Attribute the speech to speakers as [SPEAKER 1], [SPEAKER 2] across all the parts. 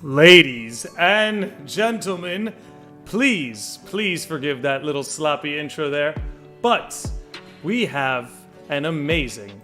[SPEAKER 1] Ladies and gentlemen, please forgive that little sloppy intro there, but we have an amazing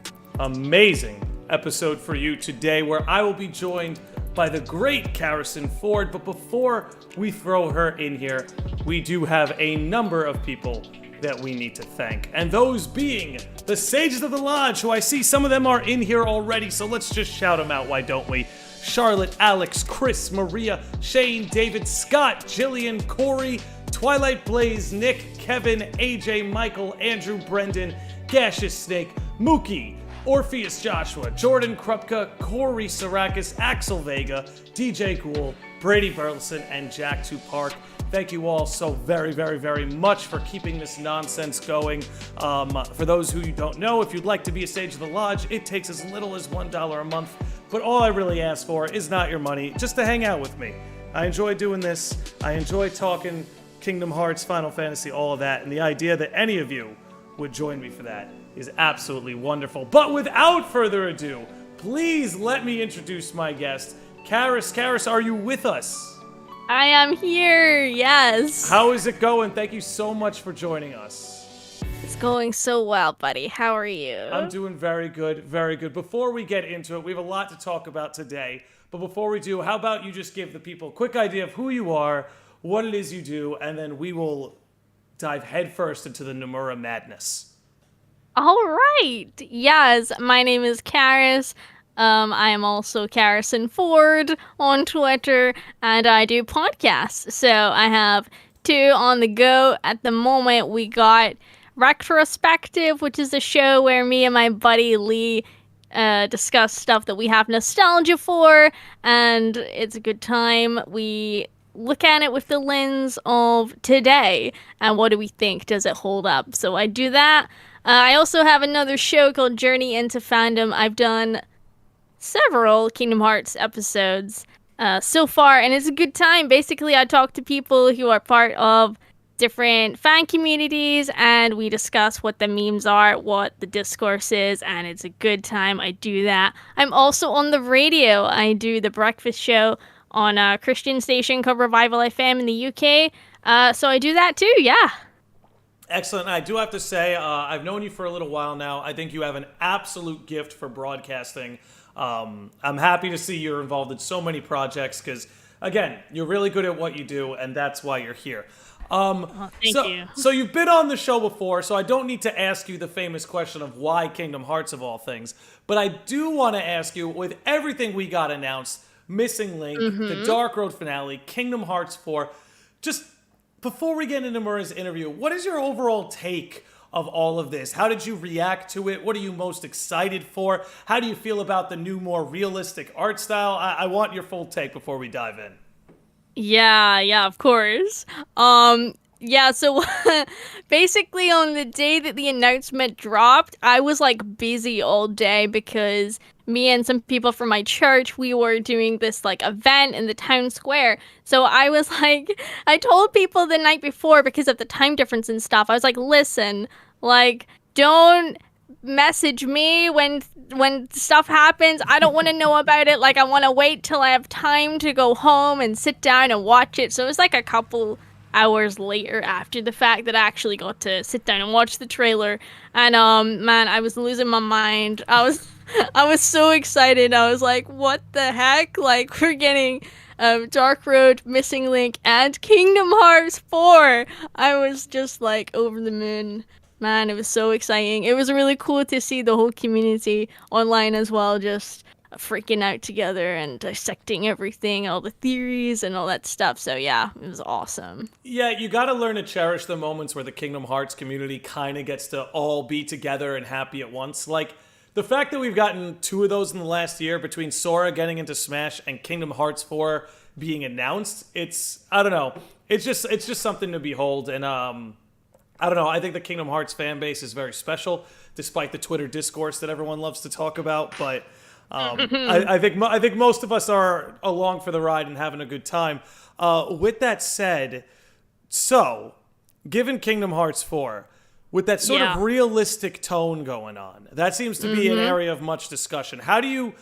[SPEAKER 1] episode for you today where I will be joined by the great CaryssonFord, but before we throw her in here, we do have a number of people that we need to thank, and those being the Sages of the Lodge, who I see some of them are in here already, so let's just shout them out, why don't we? Charlotte, Alex, Chris, Maria, Shane, David, Scott, Jillian, Corey, Twilight Blaze, Nick, Kevin, AJ, Michael, Andrew, Brendan, Gaseous Snake, Mookie, Orpheus Joshua, Jordan Krupka, Corey Sarakis, Axel Vega, DJ Ghoul, Brady Burleson, and Jack 2 Park. Thank you all so very much for keeping this nonsense going. For those who don't know, if you'd like to be a Sage of the Lodge, it takes as little as $1 a month. But all I really ask for is not your money, just to hang out with me. I enjoy doing this. I enjoy talking Kingdom Hearts, Final Fantasy, all of that. And the idea that any of you would join me for that is absolutely wonderful. But without further ado, please let me introduce my guest. Carys. Carys, are you with us?
[SPEAKER 2] I am here, yes.
[SPEAKER 1] How is it going? Thank you so much for joining us.
[SPEAKER 2] It's going so well, buddy. How are you?
[SPEAKER 1] I'm doing very good. Before we get into it, we have a lot to talk about today. But before we do, how about you just give the people a quick idea of who you are, what it is you do, and then we will dive headfirst into the Nomura madness.
[SPEAKER 2] All right. Yes, my name is Carys. I am also CaryssonFord on Twitter, and I do podcasts. So I have 2 on the go at the moment. We got Retrospective, which is a show where me and my buddy Lee discuss stuff that we have nostalgia for, and it's a good time. We look at it with the lens of today, and what do we think? Does it hold up? So I do that. I also have another show called Journey into Fandom. I've done several Kingdom Hearts episodes so far, and it's a good time. Basically, I talk to people who are part of different fan communities, and we discuss what the memes are, what the discourse is, and it's a good time. I do that. I'm also on the radio. I do the breakfast show on a Christian station called Revival FM in the UK. So I do that too, yeah.
[SPEAKER 1] Excellent. I do have to say, I've known you for a little while now. I think you have an absolute gift for broadcasting. I'm happy to see you're involved in so many projects because, again, you're really good at what you do, and that's why you're here.
[SPEAKER 2] Thank you.
[SPEAKER 1] So you've been on the show before, so I don't need to ask you the famous question of why Kingdom Hearts of all things. But I do want to ask you, with everything we got announced, Missing Link, the Dark Road finale, Kingdom Hearts 4, just before we get into Nomura's interview, what is your overall take of all of this? How did you react to it? What are you most excited for? How do you feel about the new, more realistic art style? I want your full take before we dive in.
[SPEAKER 2] Yeah, of course. So basically on the day that the announcement dropped, I was like busy all day because me and some people from my church, we were doing this like event in the town square. So I was like, I told people the night before because of the time difference and stuff. I was like, listen, like, don't message me when stuff happens. I don't want to know about it. Like, I want to wait till I have time to go home and sit down and watch it. So it was like a couple hours later after the fact that I actually got to sit down and watch the trailer. And man, I was losing my mind. I was so excited. I was like, what the heck? Like, we're getting Dark Road, Missing Link, and Kingdom Hearts 4. I was just like over the moon. Man, it was so exciting. It was really cool to see the whole community online as well, just freaking out together and dissecting everything, all the theories and all that stuff. So yeah, it was awesome.
[SPEAKER 1] Yeah, you got to learn to cherish the moments where the Kingdom Hearts community kind of gets to all be together and happy at once. Like, the fact that we've gotten 2 of those in the last year between Sora getting into Smash and Kingdom Hearts 4 being announced, I don't know. It's just something to behold. And I don't know. I think the Kingdom Hearts fan base is very special, despite the Twitter discourse that everyone loves to talk about. But I think most of us are along for the ride and having a good time. With that said, so given Kingdom Hearts 4, with that sort of realistic tone going on, that seems to be an area of much discussion. How do you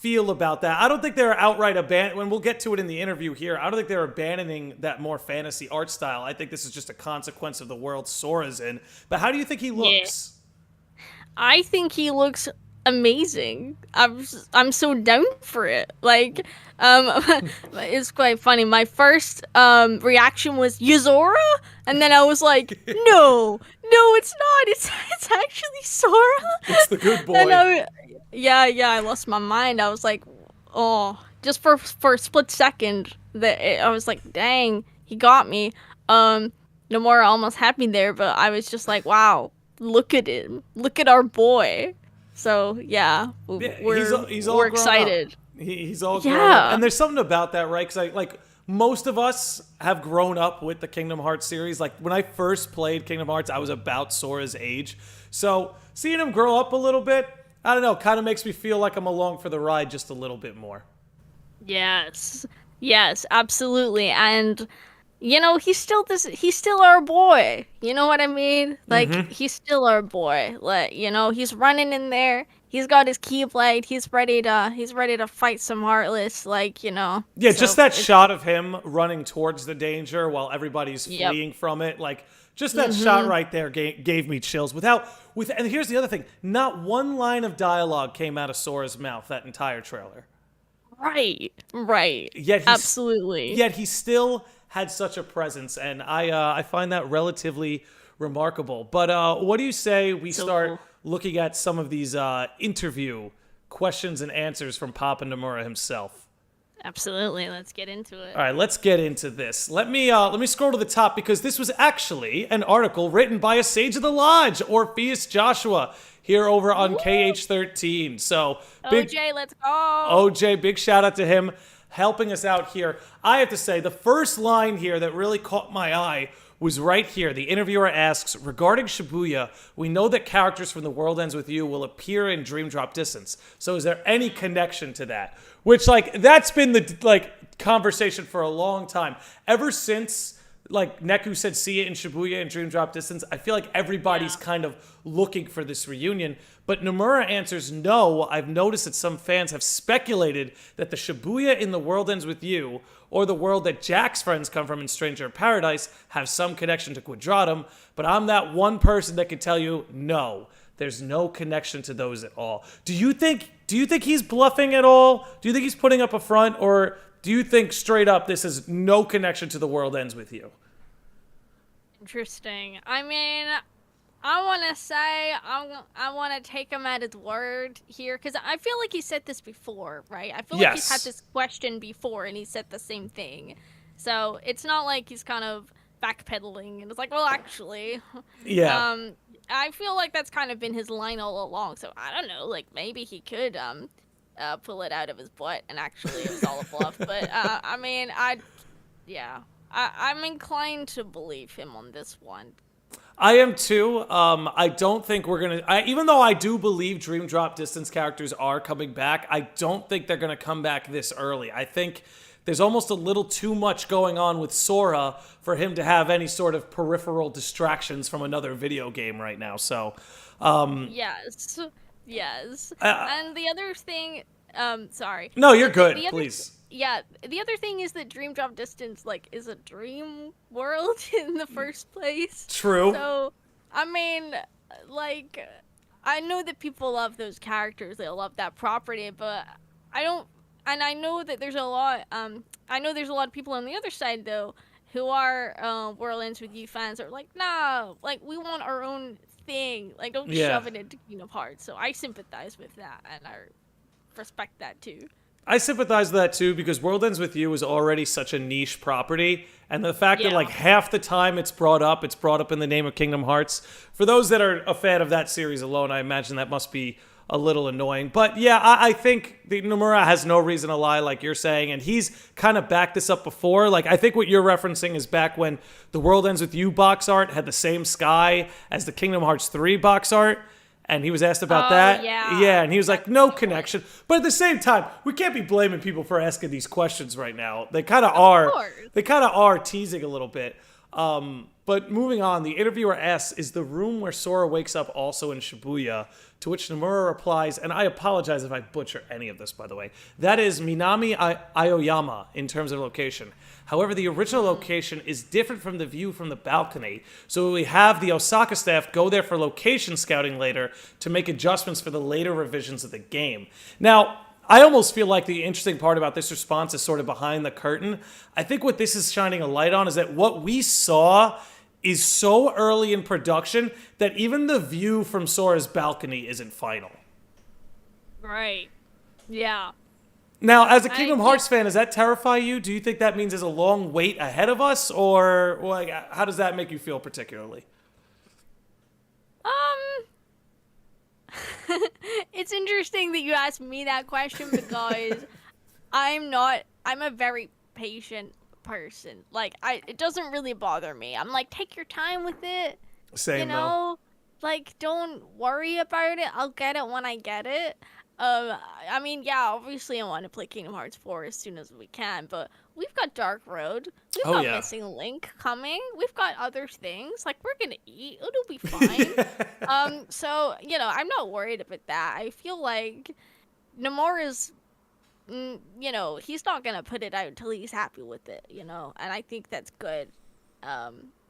[SPEAKER 1] feel about that. I don't think they're outright when we'll get to it in the interview here, I don't think they're abandoning that more fantasy art style. I think this is just a consequence of the world Sora's in. But how do you think he looks?
[SPEAKER 2] I think he looks amazing. I'm so down for it. Like, it's quite funny. My first reaction was Yozora, and then I was like, no, it's not. It's actually Sora.
[SPEAKER 1] It's the good boy.
[SPEAKER 2] And I lost my mind. I was like, oh, just for a split second, I was like, dang, he got me. Nomura almost had me there, but I was just like, wow, look at him, look at our boy. So yeah, we're excited.
[SPEAKER 1] He's all grown up. And there's something about that, right? Because most of us have grown up with the Kingdom Hearts series. Like when I first played Kingdom Hearts, I was about Sora's age. So seeing him grow up a little bit, I don't know, kind of makes me feel like I'm along for the ride just a little bit more.
[SPEAKER 2] Yes, absolutely. And he's still our boy. You know what I mean? Like he's still our boy. Like, he's running in there. He's got his Keyblade. He's ready to fight some Heartless. Like, Yeah,
[SPEAKER 1] so just that shot of him running towards the danger while everybody's fleeing from it. Like, just that shot right there gave me chills. And here's the other thing: not one line of dialogue came out of Sora's mouth that entire trailer.
[SPEAKER 2] Right.
[SPEAKER 1] Absolutely. Yet he still had such a presence, and I find that relatively remarkable. But what do you say we start looking at some of these interview questions and answers from Papa Nomura himself?
[SPEAKER 2] Absolutely. Let's get into it.
[SPEAKER 1] All right, let's get into this. Let me scroll to the top because this was actually an article written by a Sage of the Lodge, Orpheus Joshua, here over on KH13. So
[SPEAKER 2] OJ, let's go.
[SPEAKER 1] OJ, big shout out to him helping us out here. I have to say, the first line here that really caught my eye was right here. The interviewer asks, regarding Shibuya, we know that characters from The World Ends With You will appear in Dream Drop Distance. So is there any connection to that? Which, that's been the, conversation for a long time. Ever since, Neku said see it in Shibuya and Dream Drop Distance, I feel like everybody's kind of looking for this reunion. But Nomura answers, no, I've noticed that some fans have speculated that the Shibuya in The World Ends With You, or the world that Jack's friends come from in Stranger in Paradise, have some connection to Quadratum, but I'm that one person that can tell you, no, there's no connection to those at all. Do you think he's bluffing at all? Do you think he's putting up a front, or do you think straight up this is no connection to The World Ends With You?
[SPEAKER 2] Interesting. I mean, I want to say I want to take him at his word here, because I feel like he said this before, right? I feel like he's had this question before and he said the same thing. So it's not like he's kind of backpedaling and it's like, well, actually.
[SPEAKER 1] Yeah.
[SPEAKER 2] I feel like that's kind of been his line all along. So I don't know, maybe he could pull it out of his butt and actually it was all a bluff. But I mean, I'm inclined to believe him on this one.
[SPEAKER 1] I am too. I don't think we're going to... Even though I do believe Dream Drop Distance characters are coming back, I don't think they're going to come back this early. I think there's almost a little too much going on with Sora for him to have any sort of peripheral distractions from another video game right now. So,
[SPEAKER 2] Yes. And the other thing... sorry.
[SPEAKER 1] No, you're good. Please.
[SPEAKER 2] Yeah, the other thing is that Dream Drop Distance, is a dream world in the first place.
[SPEAKER 1] True.
[SPEAKER 2] So, I mean, I know that people love those characters, they love that property, but I don't, and I know that there's a lot, of people on the other side, though, who are World Ends With You fans are like, nah, we want our own thing, don't shove it into Kingdom Hearts. So I sympathize with that, and I respect that, too.
[SPEAKER 1] I sympathize with that too because World Ends With You is already such a niche property, and the fact that half the time it's brought up in the name of Kingdom Hearts. For those that are a fan of that series alone, I imagine that must be a little annoying. But yeah, I think the Nomura has no reason to lie, like you're saying, and he's kind of backed this up before. I think what you're referencing is back when the World Ends With You box art had the same sky as the Kingdom Hearts 3 box art. And he was asked about that. Yeah, and he was like, no connection. But at the same time, we can't be blaming people for asking these questions right now. They kind of are. They kind of are teasing a little bit. But moving on, the interviewer asks, is the room where Sora wakes up also in Shibuya? To which Nomura replies, and I apologize if I butcher any of this, by the way, that is Minami Aoyama in terms of location. However, the original location is different from the view from the balcony, so we have the Osaka staff go there for location scouting later to make adjustments for the later revisions of the game. Now, I almost feel like the interesting part about this response is sort of behind the curtain. I think what this is shining a light on is that what we saw is so early in production that even the view from Sora's balcony isn't final.
[SPEAKER 2] Right. Yeah.
[SPEAKER 1] Now, as a Kingdom Hearts fan, does that terrify you? Do you think that means there's a long wait ahead of us? Or like, how does that make you feel particularly?
[SPEAKER 2] It's interesting that you asked me that question because I'm a very patient person. Like, it doesn't really bother me. I'm like, take your time with it.
[SPEAKER 1] Same,
[SPEAKER 2] you know? Like, don't worry about it. I'll get it when I get it. I mean, yeah, obviously I want to play Kingdom Hearts 4 as soon as we can, but we've got Dark Road. We've got Missing Link coming. We've got other things. Like, we're gonna eat. It'll be fine. So, you know, I'm not worried about that. I feel like Nomura's, you know, he's not gonna put it out until he's happy with it, you know? And I think that's good.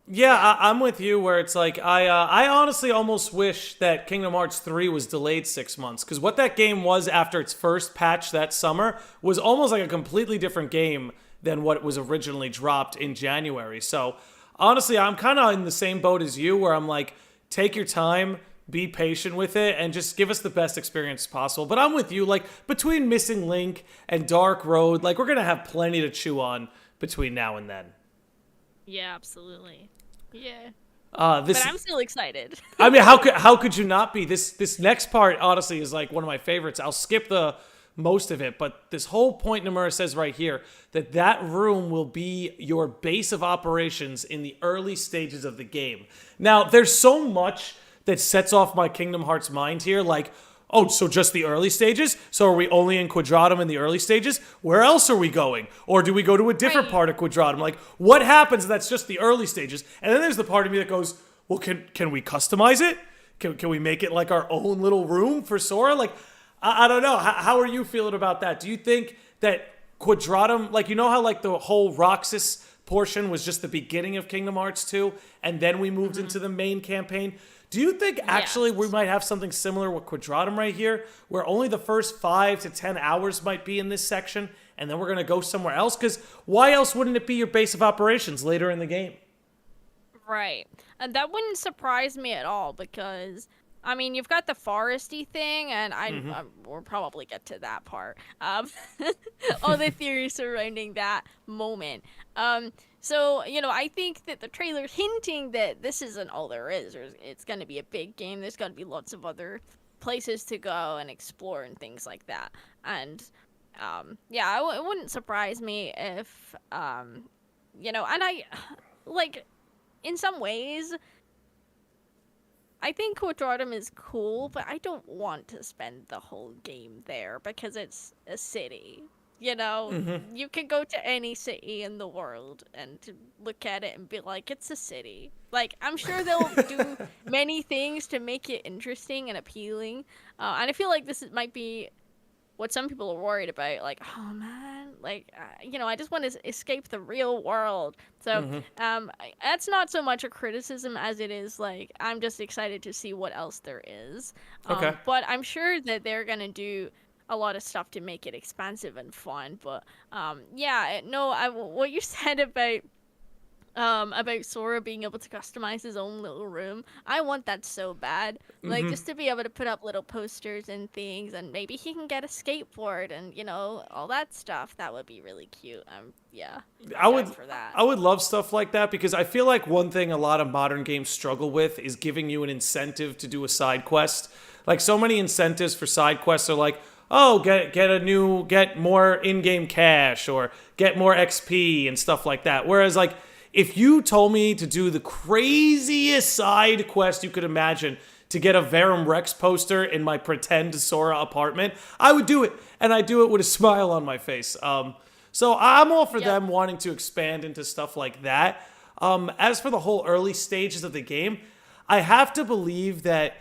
[SPEAKER 1] Yeah, I'm with you where it's like, I honestly almost wish that Kingdom Hearts 3 was delayed 6 months, because what that game was after its first patch that summer was almost like a completely different game than what was originally dropped in January. So honestly, I'm kind of in the same boat as you where I'm like, take your time, be patient with it, and just give us the best experience possible. But I'm with you, like, between Missing Link and Dark Road, like, we're going to have plenty to chew on between now and then.
[SPEAKER 2] Yeah, absolutely. Yeah.
[SPEAKER 1] But
[SPEAKER 2] I'm still excited.
[SPEAKER 1] I mean, how could you not be? This next part, honestly, is like one of my favorites. I'll skip the most of it, but this whole point Nomura says right here, that room will be your base of operations in the early stages of the game. Now, there's so much that sets off my Kingdom Hearts mind here, like, oh, so just the early stages? So are we only in Quadratum in the early stages? Where else are we going? Or do we go to a different part of Quadratum? Like, what happens if that's just the early stages? And then there's the part of me that goes, well, can we customize it? Can we make it like our own little room for Sora? Like, I don't know. How are you feeling about that? Do you think that Quadratum, like, you know how like the whole Roxas portion was just the beginning of Kingdom Hearts 2, and then we moved into the main campaign? Do you think actually we might have something similar with Quadratum right here, where only the first 5 to 10 hours might be in this section, and then we're going to go somewhere else? Because why else wouldn't it be your base of operations later in the game?
[SPEAKER 2] Right. And that wouldn't surprise me at all because, I mean, you've got the foresty thing, and we'll probably get to that part. All the theories surrounding that moment. So, you know, I think that the trailer's hinting that this isn't all there is. It's going to be a big game. There's going to be lots of other places to go and explore and things like that. And, yeah, it wouldn't surprise me if, you know, and like, in some ways, I think Quadratum is cool, but I don't want to spend the whole game there because it's a city. You know, you can go to any city in the world and look at it and be like, it's a city. Like, I'm sure they'll do many things to make it interesting and appealing. And I feel like this might be what some people are worried about. Like, oh man, like, you know, I just want to escape the real world. So that's not so much a criticism as it is like, I'm just excited to see what else there is. But I'm sure that they're going to do a lot of stuff to make it expansive and fun. But yeah, no, what you said about Sora being able to customize his own little room, I want that so bad. Like, just to be able to put up little posters and things, and maybe he can get a skateboard and, you know, all that stuff. That would be really cute. Yeah,
[SPEAKER 1] I would love stuff like that, because I feel like one thing a lot of modern games struggle with is giving you an incentive to do a side quest. Like, so many incentives for side quests are like, oh, get more in-game cash or get more XP and stuff like that. Whereas, like, if you told me to do the craziest side quest you could imagine to get a Verum Rex poster in my pretend Sora apartment, I would do it. And I do it with a smile on my face. So I'm all for them wanting to expand into stuff like that. As for the whole early stages of the game, I have to believe that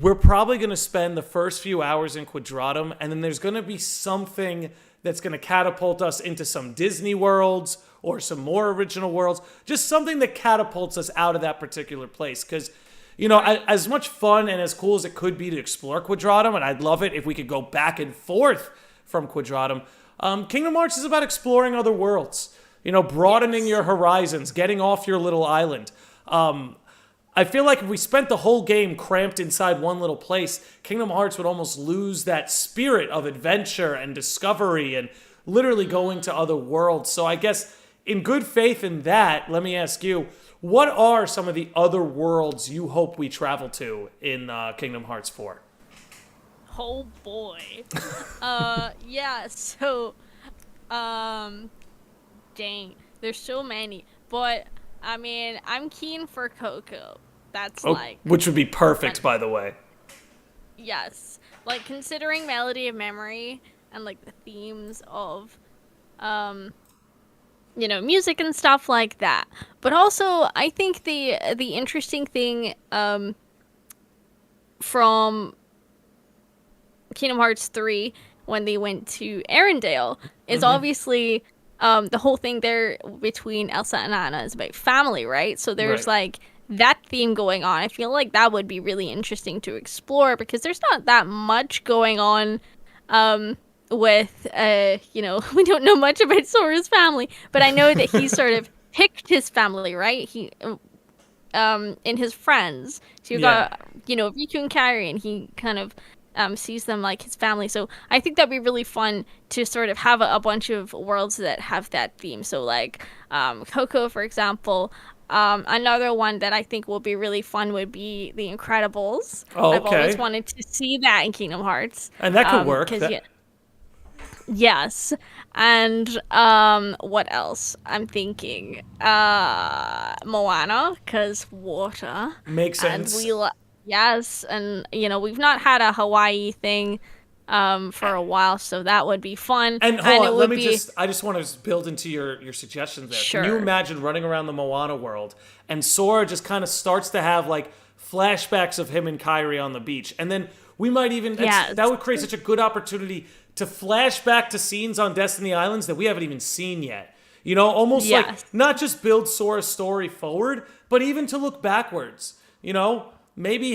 [SPEAKER 1] we're probably going to spend the first few hours in Quadratum, and then there's going to be something that's going to catapult us into some Disney worlds or some more original worlds, just something that catapults us out of that particular place. Because, as much fun and as cool as it could be to explore Quadratum, and I'd love it if we could go back and forth from Quadratum, Kingdom Hearts is about exploring other worlds, broadening your horizons, getting off your little island. I feel like if we spent the whole game cramped inside one little place, Kingdom Hearts would almost lose that spirit of adventure and discovery and literally going to other worlds. So I guess in good faith in that, let me ask you, what are some of the other worlds you hope we travel to in Kingdom Hearts 4?
[SPEAKER 2] Oh boy. Yeah, so, dang, there's so many, but I mean, I'm keen for Coco. That's
[SPEAKER 1] which would be perfect, by the way.
[SPEAKER 2] Yes. Like, considering Melody of Memory and, like, the themes of, music and stuff like that. But also, I think the interesting thing, from Kingdom Hearts 3, when they went to Arendelle, is obviously, the whole thing there between Elsa and Anna is about family, right? So there's, like, that theme going on. I feel like that would be really interesting to explore because there's not that much going on with, we don't know much about Sora's family, but I know that he sort of picked his family, right? He, in his friends. So you've got, Riku and Kairi, and he kind of sees them like his family. So I think that'd be really fun to sort of have a bunch of worlds that have that theme. So like Coco, for example. Another one that I think will be really fun would be The Incredibles.
[SPEAKER 1] Oh, okay.
[SPEAKER 2] I've always wanted to see that in Kingdom Hearts.
[SPEAKER 1] And that could work.
[SPEAKER 2] Yes. And what else? I'm thinking Moana, because water.
[SPEAKER 1] Makes sense.
[SPEAKER 2] And yes, and we've not had a Hawaii thing for a while, so that would be fun.
[SPEAKER 1] And hold on, I just want to build into your suggestions there.
[SPEAKER 2] Sure.
[SPEAKER 1] Can you imagine running around the Moana world and Sora just kind of starts to have like flashbacks of him and Kairi on the beach, and then we might even that would create such a good opportunity to flash back to scenes on Destiny Islands that we haven't even seen yet. Almost like not just build Sora's story forward, but even to look backwards. Maybe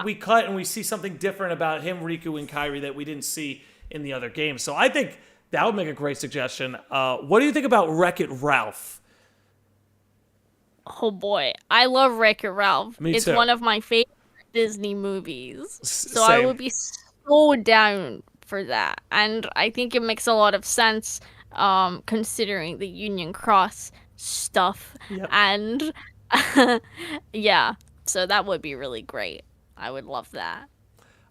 [SPEAKER 1] we cut and we see something different about him, Riku, and Kairi that we didn't see in the other games. So I think that would make a great suggestion. What do you think about Wreck-It Ralph?
[SPEAKER 2] Oh boy, I love Wreck-It Ralph. It's
[SPEAKER 1] too.
[SPEAKER 2] one of my favorite Disney movies. So
[SPEAKER 1] Same.
[SPEAKER 2] I would be so down for that. And I think it makes a lot of sense considering the Union Cross stuff.
[SPEAKER 1] Yep.
[SPEAKER 2] And yeah. So that would be really great. I would love that.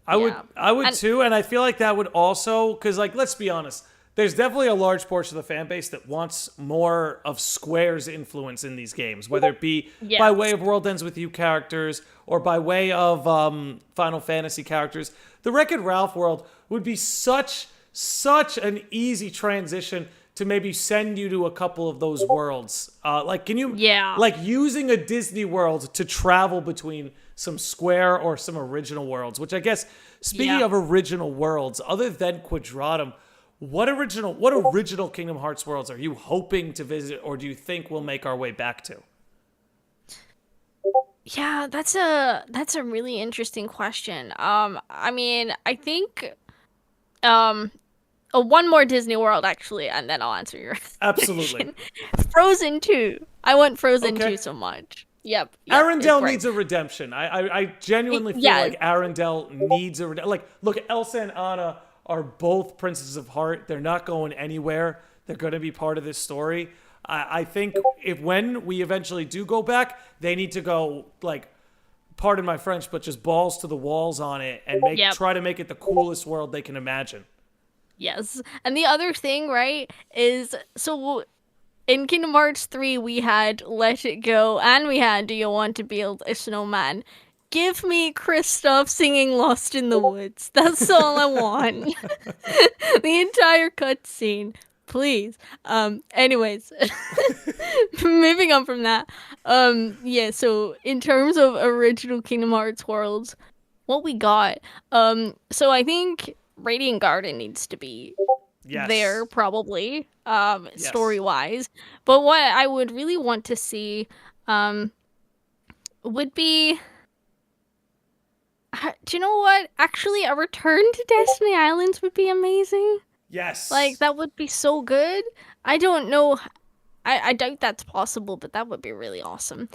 [SPEAKER 1] I would too, and I feel like that would also, because let's be honest, there's definitely a large portion of the fan base that wants more of Square's influence in these games, whether it be by way of World Ends With You characters or by way of Final Fantasy characters. The Wreck-It Ralph world would be such an easy transition to maybe send you to a couple of those worlds. Can you...
[SPEAKER 2] Yeah.
[SPEAKER 1] Using a Disney world to travel between some Square or some original worlds, which I guess, speaking of original worlds, other than Quadratum, what original Kingdom Hearts worlds are you hoping to visit or do you think we'll make our way back to?
[SPEAKER 2] Yeah, that's a really interesting question. I mean, I think... one more Disney World, actually, and then I'll answer your
[SPEAKER 1] Absolutely.
[SPEAKER 2] question. Frozen 2. I want Frozen 2 so much. Yep.
[SPEAKER 1] Arendelle needs a redemption. I genuinely feel like Arendelle needs a redemption. Look, Elsa and Anna are both Princesses of Heart. They're not going anywhere. They're going to be part of this story. I think when we eventually do go back, they need to go, pardon my French, but just balls to the walls on it and try to make it the coolest world they can imagine.
[SPEAKER 2] Yes. And the other thing, right, is so in Kingdom Hearts 3 we had Let It Go and we had Do You Want to Build a Snowman. Give me Kristoff singing Lost in the Woods. That's all I want. The entire cutscene. Please. Anyways, moving on from that. Yeah, so in terms of original Kingdom Hearts worlds, what we got, so I think Radiant Garden needs to be there
[SPEAKER 1] Yes.
[SPEAKER 2] probably,
[SPEAKER 1] Yes.
[SPEAKER 2] story-wise. But what I would really want to see, would be, do you know what? Actually, a return to Destiny Islands would be amazing. Like,
[SPEAKER 1] Yes.
[SPEAKER 2] that would be so good. I don't know. I doubt that's possible, but that would be really awesome.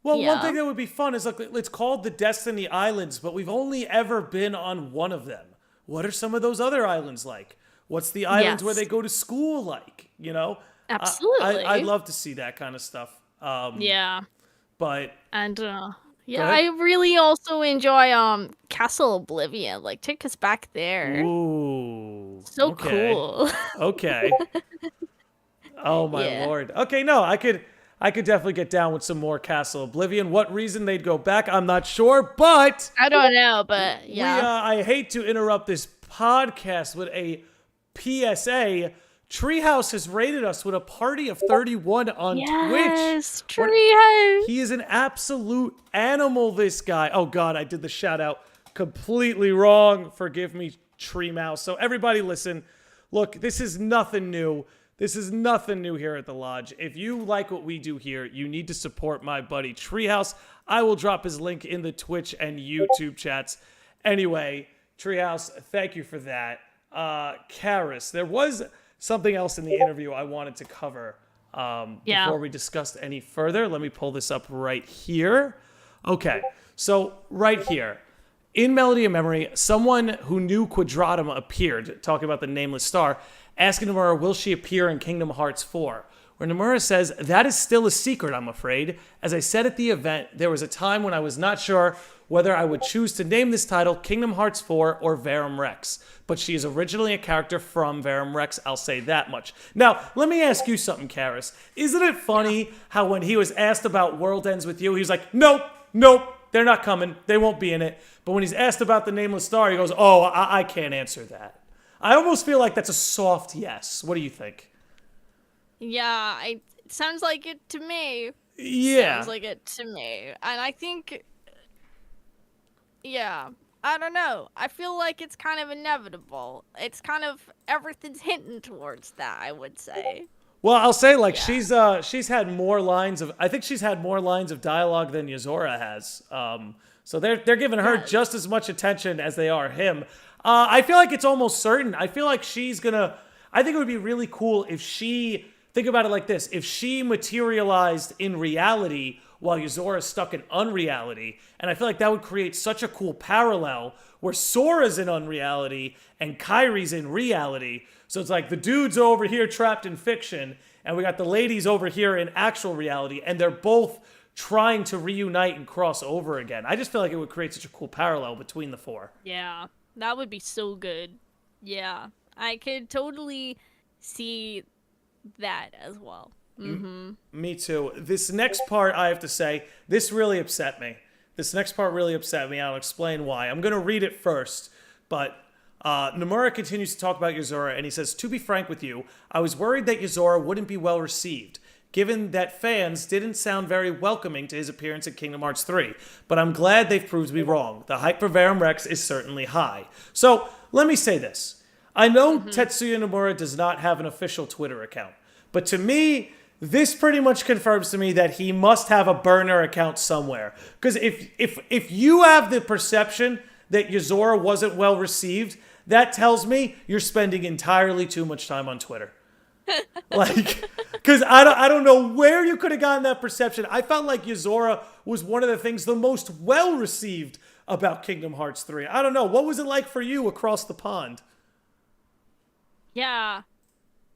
[SPEAKER 1] Well, one
[SPEAKER 2] Yeah.
[SPEAKER 1] thing that would be fun is like it's called the Destiny Islands, but we've only ever been on one of them. What are some of those other islands like? What's the islands where they
[SPEAKER 2] Yes.
[SPEAKER 1] go to school like? I'd
[SPEAKER 2] Absolutely.
[SPEAKER 1] love to see that kind of stuff.
[SPEAKER 2] Yeah.
[SPEAKER 1] But
[SPEAKER 2] And
[SPEAKER 1] go
[SPEAKER 2] yeah,
[SPEAKER 1] ahead.
[SPEAKER 2] I really also enjoy Castle Oblivion. Like, take us back there.
[SPEAKER 1] Ooh.
[SPEAKER 2] So
[SPEAKER 1] Okay.
[SPEAKER 2] cool.
[SPEAKER 1] Okay. Oh my
[SPEAKER 2] Yeah.
[SPEAKER 1] lord. Okay, no, I could definitely get down with some more Castle Oblivion. What reason they'd go back, I'm not sure, but
[SPEAKER 2] I don't know, but
[SPEAKER 1] we
[SPEAKER 2] yeah.
[SPEAKER 1] I hate to interrupt this podcast with a PSA. Treehouse has rated us with a party of 31 on Twitch.
[SPEAKER 2] Yes,
[SPEAKER 1] What
[SPEAKER 2] Treehouse.
[SPEAKER 1] He is an absolute animal, this guy. Oh god, I did the shout out completely wrong. Forgive me, Tree Mouse. So everybody listen. Look, this is nothing new. This is nothing new here at the Lodge. If you like what we do here, you need to support my buddy Treehouse. I will drop his link in the Twitch and YouTube chats. Anyway, Treehouse, thank you for that. Carys, there was something else in the interview I wanted to cover
[SPEAKER 2] Yeah.
[SPEAKER 1] before we discussed any further. Let me pull this up right here. Okay, so right here. In Melody of Memory, someone who knew Quadratum appeared, talking about the Nameless Star, asking Nomura, will she appear in Kingdom Hearts 4? Where Nomura says, that is still a secret, I'm afraid. As I said at the event, there was a time when I was not sure whether I would choose to name this title Kingdom Hearts 4 or Verum Rex. But she is originally a character from Verum Rex, I'll say that much. Now, let me ask you something, Carys. Isn't it funny how when he was asked about World Ends With You, he was like, nope, they're not coming. They won't be in it. But when he's asked about the Nameless Star, he goes, oh, I can't answer that. I almost feel like that's a soft yes. What do you think?
[SPEAKER 2] Yeah, it sounds like it to me. Sounds
[SPEAKER 1] Yeah.
[SPEAKER 2] like it to me. And I think, yeah, I don't know. I feel like it's kind of inevitable. It's kind of, everything's hinting towards that, I would say.
[SPEAKER 1] Well, I'll say like
[SPEAKER 2] Yeah.
[SPEAKER 1] she's had more lines of I think she's had more lines of dialogue than Yozora has. So they're giving her
[SPEAKER 2] Yes.
[SPEAKER 1] just as much attention as they are him. I feel like it's almost certain. I feel like she's gonna. I think it would be really cool if she think about it like this: if she materialized in reality while Yozora's stuck in unreality, and I feel like that would create such a cool parallel where Sora's in unreality and Kairi's in reality. So it's like the dude's over here trapped in fiction, and we got the ladies over here in actual reality, and they're both trying to reunite and cross over again. I just feel like it would create such a cool parallel between the four.
[SPEAKER 2] Yeah, that would be so good. Yeah, I could totally see that as well.
[SPEAKER 1] Me too. This next part, I have to say, this really upset me. This next part really upset me. I'll explain why. I'm going to read it first, but Nomura continues to talk about Yozora, and he says, to be frank with you, I was worried that Yozora wouldn't be well received, given that fans didn't sound very welcoming to his appearance in Kingdom Hearts 3. But I'm glad they've proved me wrong. The hype for Verum Rex is certainly high. So, let me say this. I know Tetsuya Nomura does not have an official Twitter account, but to me, this pretty much confirms to me that he must have a burner account somewhere. Because if you have the perception that Yozora wasn't well received, that tells me you're spending entirely too much time on Twitter. Like, because I don't know where you could have gotten that perception. I felt like Yozora was one of the things the most well received about Kingdom Hearts 3. I don't know. What was it like for you across the pond?
[SPEAKER 2] Yeah,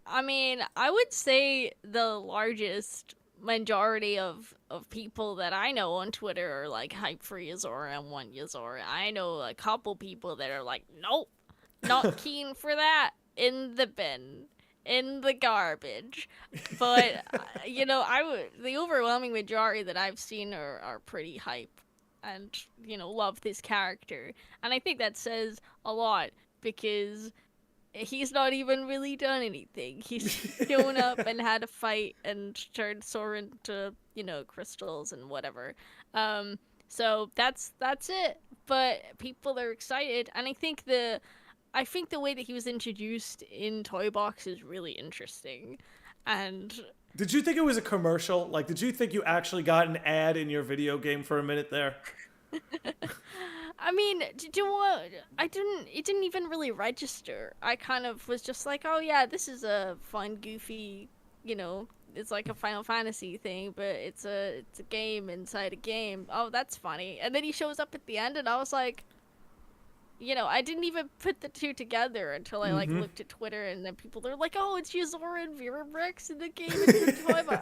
[SPEAKER 2] I mean, I would say the largest majority of people that I know on Twitter are like hype for Yozora and want Yozora. I know a couple people that are like, nope, not keen for that. In the bin, in the garbage. But the overwhelming majority that I've seen are pretty hype and love this character. And I think that says a lot because he's not even really done anything. He's shown up and had a fight and turned Sora into, crystals and whatever. So that's it. But people are excited, and I think the way that he was introduced in Toy Box is really interesting. And
[SPEAKER 1] Did you think it was a commercial? Like, did you think you actually got an ad in your video game for a minute there?
[SPEAKER 2] I mean, it didn't even really register. I kind of was just like, oh yeah, this is a fun, goofy, it's like a Final Fantasy thing, but it's a game inside a game. Oh, that's funny. And then he shows up at the end, and I was like, I didn't even put the two together until I looked at Twitter, and then people are like, "Oh, it's Yozora and Virabrix in the game."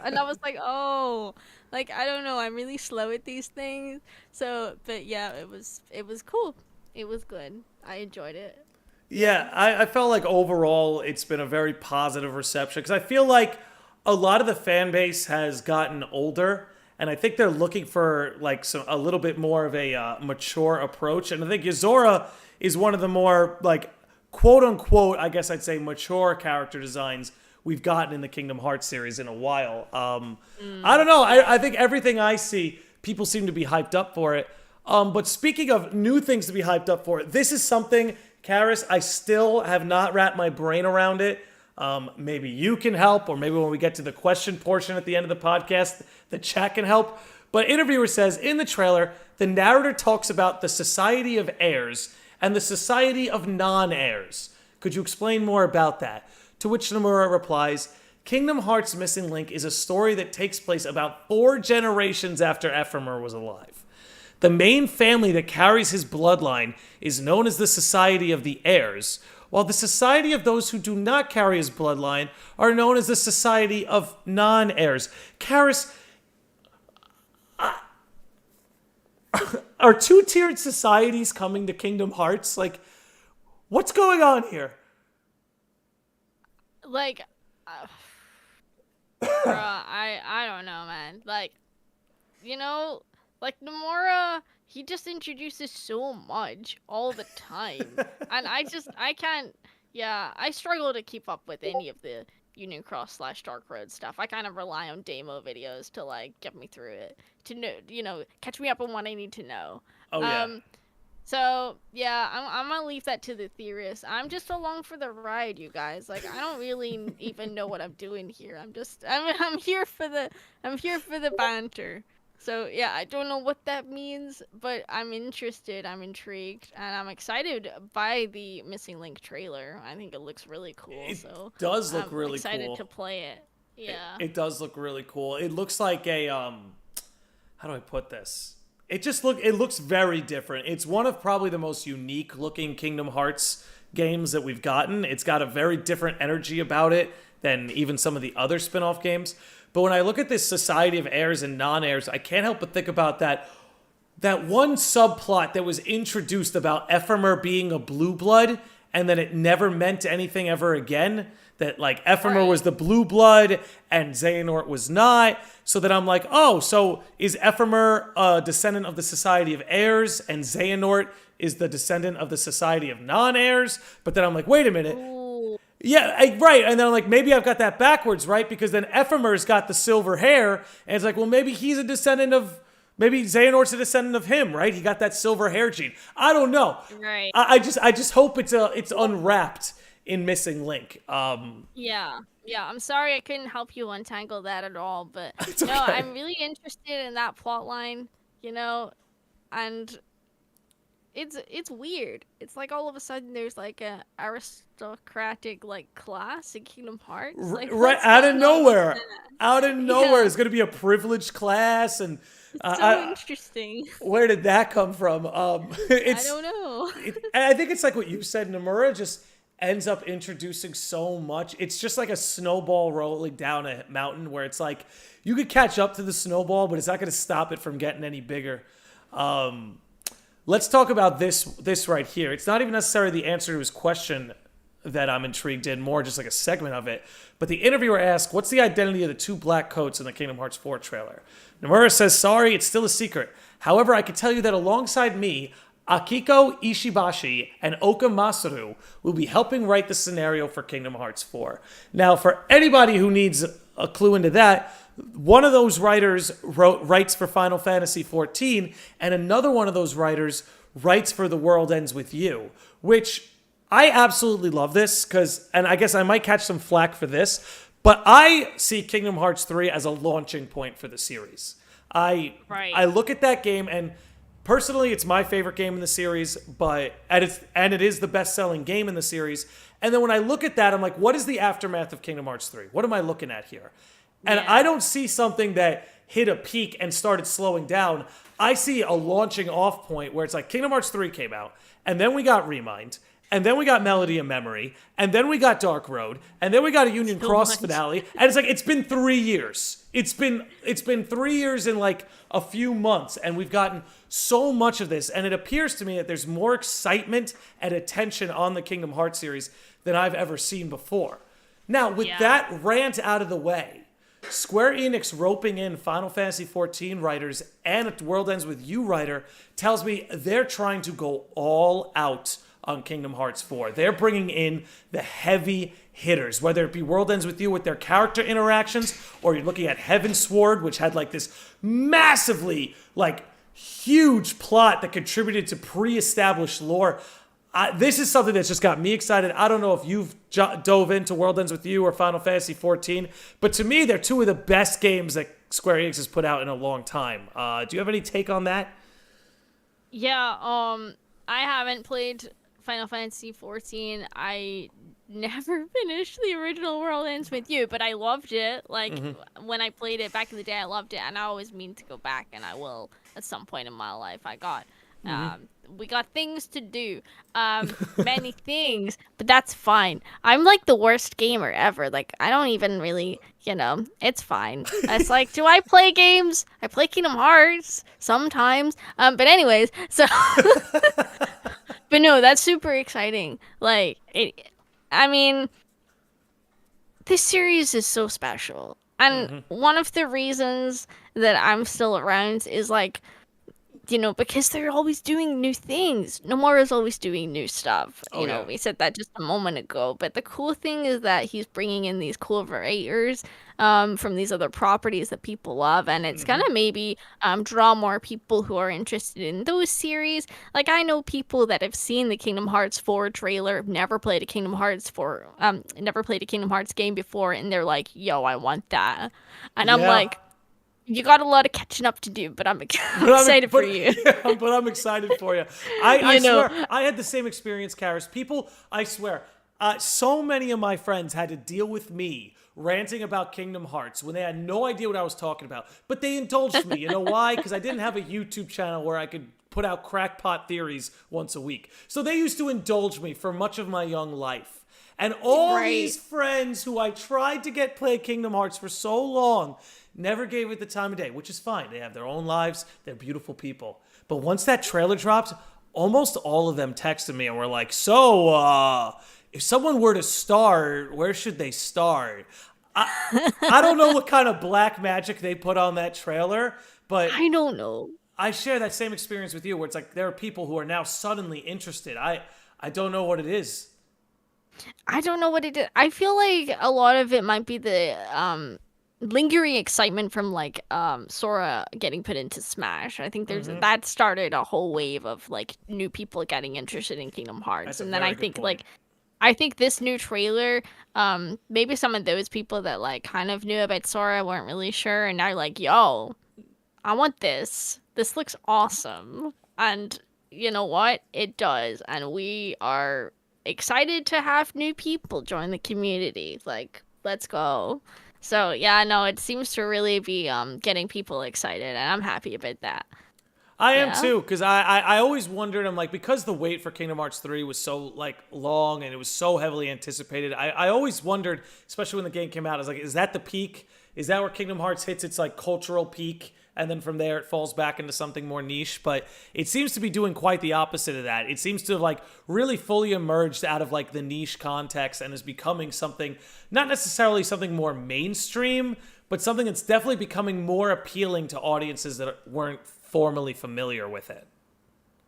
[SPEAKER 2] And I was like, "Oh, like I don't know. I'm really slow at these things." So, but yeah, it was cool. It was good. I enjoyed it.
[SPEAKER 1] Yeah, I felt like overall it's been a very positive reception because I feel like a lot of the fan base has gotten older, and I think they're looking for like a little bit more of a mature approach. And I think Yozora is one of the more like quote unquote, I guess I'd say, mature character designs we've gotten in the Kingdom Hearts series in a while. I don't know. I think everything I see, people seem to be hyped up for it. But speaking of new things to be hyped up for, this is something, Carys, I still have not wrapped my brain around it. Maybe you can help, or maybe when we get to the question portion at the end of the podcast, the chat can help. But interviewer says, in the trailer, the narrator talks about the Society of Heirs and the Society of Non-Heirs. Could you explain more about that? To which Nomura replies, Kingdom Hearts Missing Link is a story that takes place about 4 generations after Ephemer was alive. The main family that carries his bloodline is known as the Society of the Heirs, while the Society of those who do not carry his bloodline are known as the Society of Non-Heirs. Carys, are 2-tiered societies coming to Kingdom Hearts? Like, what's going on here?
[SPEAKER 2] Like, I don't know, man. Like, like Nomura, he just introduces so much all the time. And I can't, I struggle to keep up with any of the Union Cross / Dark Road stuff. I kind of rely on demo videos to, like, get me through it. To know, catch me up on what I need to know.
[SPEAKER 1] Oh, yeah.
[SPEAKER 2] So, yeah, I'm gonna leave that to the theorists. I'm just along for the ride, you guys. Like, I don't really even know what I'm doing here. I'm here for the banter. So, yeah, I don't know what that means, but I'm interested, I'm intrigued, and I'm excited by the Missing Link trailer. I think it looks really cool. It
[SPEAKER 1] does look really cool.
[SPEAKER 2] I'm excited to play it. Yeah.
[SPEAKER 1] It does look really cool. It looks like a, how do I put this? It looks very different. It's one of probably the most unique looking Kingdom Hearts games that we've gotten. It's got a very different energy about it than even some of the other spin-off games. But when I look at this Society of Heirs and Non-Heirs, I can't help but think about that one subplot that was introduced about Ephemer being a blue blood, and then it never meant anything ever again. That, like, Ephemer was the blue blood and Xehanort was not. So that I'm like, oh, so is Ephemer a descendant of the Society of Heirs and Xehanort is the descendant of the Society of Non-Heirs? But then I'm like, wait a minute.
[SPEAKER 2] Ooh.
[SPEAKER 1] Yeah, right. And then I'm like, maybe I've got that backwards, right? Because then Ephemer's got the silver hair, and it's like, well, maybe he's a descendant of, maybe Xehanort's a descendant of him, right? He got that silver hair gene. I don't know.
[SPEAKER 2] Right.
[SPEAKER 1] I just hope it's unwrapped in Missing Link.
[SPEAKER 2] Yeah. I'm sorry I couldn't help you untangle that at all, but
[SPEAKER 1] It's okay.
[SPEAKER 2] I'm really interested in that plot line, and it's weird. It's like all of a sudden there's like a aristocratic like class in Kingdom Hearts, like,
[SPEAKER 1] right out of nowhere. Out of nowhere, it's gonna be a privileged class, and
[SPEAKER 2] it's so interesting.
[SPEAKER 1] Where did that come from?
[SPEAKER 2] I don't know.
[SPEAKER 1] And I think it's like what you said. Nomura just ends up introducing so much. It's just like a snowball rolling down a mountain where it's like you could catch up to the snowball, but it's not going to stop it from getting any bigger. Let's talk about this right here. It's not even necessarily the answer to his question that I'm intrigued in, more just like a segment of it. But the interviewer asked, what's the identity of the 2 black coats in the Kingdom Hearts 4 trailer? Nomura says, sorry, it's still a secret. However, I can tell you that alongside me, Akiko Ishibashi and Oka Masaru will be helping write the scenario for Kingdom Hearts 4. Now, for anybody who needs a clue into that, one of those writers writes for Final Fantasy XIV, and another one of those writers writes for The World Ends With You, which I absolutely love this, and I guess I might catch some flack for this, but I see Kingdom Hearts 3 as a launching point for the series. I look at that game, and personally, it's my favorite game in the series, and it is the best-selling game in the series. And then when I look at that, I'm like, what is the aftermath of Kingdom Hearts 3? What am I looking at here? And I don't see something that hit a peak and started slowing down. I see a launching off point where it's like Kingdom Hearts 3 came out, and then we got Remind, and then we got Melody and Memory, and then we got Dark Road, and then we got a Union Cross finale, and it's like, it's been 3 years. It's been 3 years in like a few months, and we've gotten so much of this, and it appears to me that there's more excitement and attention on the Kingdom Hearts series than I've ever seen before. Now, with that rant out of the way, Square Enix roping in Final Fantasy XIV writers and The World Ends With You writer tells me they're trying to go all out on Kingdom Hearts 4. They're bringing in the heavy hitters, whether it be World Ends With You with their character interactions, or you're looking at Heavensward, which had like this massively like huge plot that contributed to pre-established lore. This is something that's just got me excited. I don't know if you've dove into World Ends With You or Final Fantasy XIV, but to me, they're two of the best games that Square Enix has put out in a long time. Do you have any take on that?
[SPEAKER 2] Yeah, I haven't played Final Fantasy XIV. I never finished the original World Ends With You, but I loved it. Like, when I played it back in the day, I loved it, and I always mean to go back, and I will at some point in my life. We got things to do, many things, but that's fine. I'm like the worst gamer ever. Like, I don't even really, it's fine. It's like, do I play games? I play Kingdom Hearts sometimes. But anyways, so, but no, that's super exciting. Like, this series is so special. And one of the reasons that I'm still around is like, because they're always doing new things. Nomura's always doing new stuff. We said that just a moment ago. But the cool thing is that he's bringing in these cool writers from these other properties that people love. And it's going to maybe draw more people who are interested in those series. Like, I know people that have seen the Kingdom Hearts 4 trailer, never played a Kingdom Hearts game before. And they're like, yo, I want that. And I'm like, you got a lot of catching up to do, but I'm excited for you.
[SPEAKER 1] Yeah, but I'm excited for you. I swear, I had the same experience, Carys. People, I swear, so many of my friends had to deal with me ranting about Kingdom Hearts when they had no idea what I was talking about. But they indulged me. You know why? Because I didn't have a YouTube channel where I could put out crackpot theories once a week. So they used to indulge me for much of my young life. And all these friends who I tried to get play Kingdom Hearts for so long never gave it the time of day, which is fine. They have their own lives. They're beautiful people. But once that trailer dropped, almost all of them texted me and were like, so, if someone were to start, where should they start? I don't know what kind of black magic they put on that trailer, but
[SPEAKER 2] I don't know.
[SPEAKER 1] I share that same experience with you where it's like there are people who are now suddenly interested. I don't know what it is.
[SPEAKER 2] I don't know what it is. I feel like a lot of it might be the lingering excitement from like Sora getting put into Smash. I think that started a whole wave of like new people getting interested in Kingdom Hearts. And then I think this new trailer, maybe some of those people that like kind of knew about Sora weren't really sure, and now like, yo, I want this. This looks awesome. And you know what? It does. And we are excited to have new people join the community. Like, let's go. So, yeah, no, it seems to really be getting people excited, and I'm happy about that.
[SPEAKER 1] I am too, because I always wondered, I'm like, because the wait for Kingdom Hearts 3 was so, like, long and it was so heavily anticipated, I always wondered, especially when the game came out, I was like, is that the peak? Is that where Kingdom Hearts hits its, like, cultural peak? And then from there, it falls back into something more niche. But it seems to be doing quite the opposite of that. It seems to have, like, really fully emerged out of, like, the niche context and is becoming something, not necessarily something more mainstream, but something that's definitely becoming more appealing to audiences that weren't formerly familiar with it.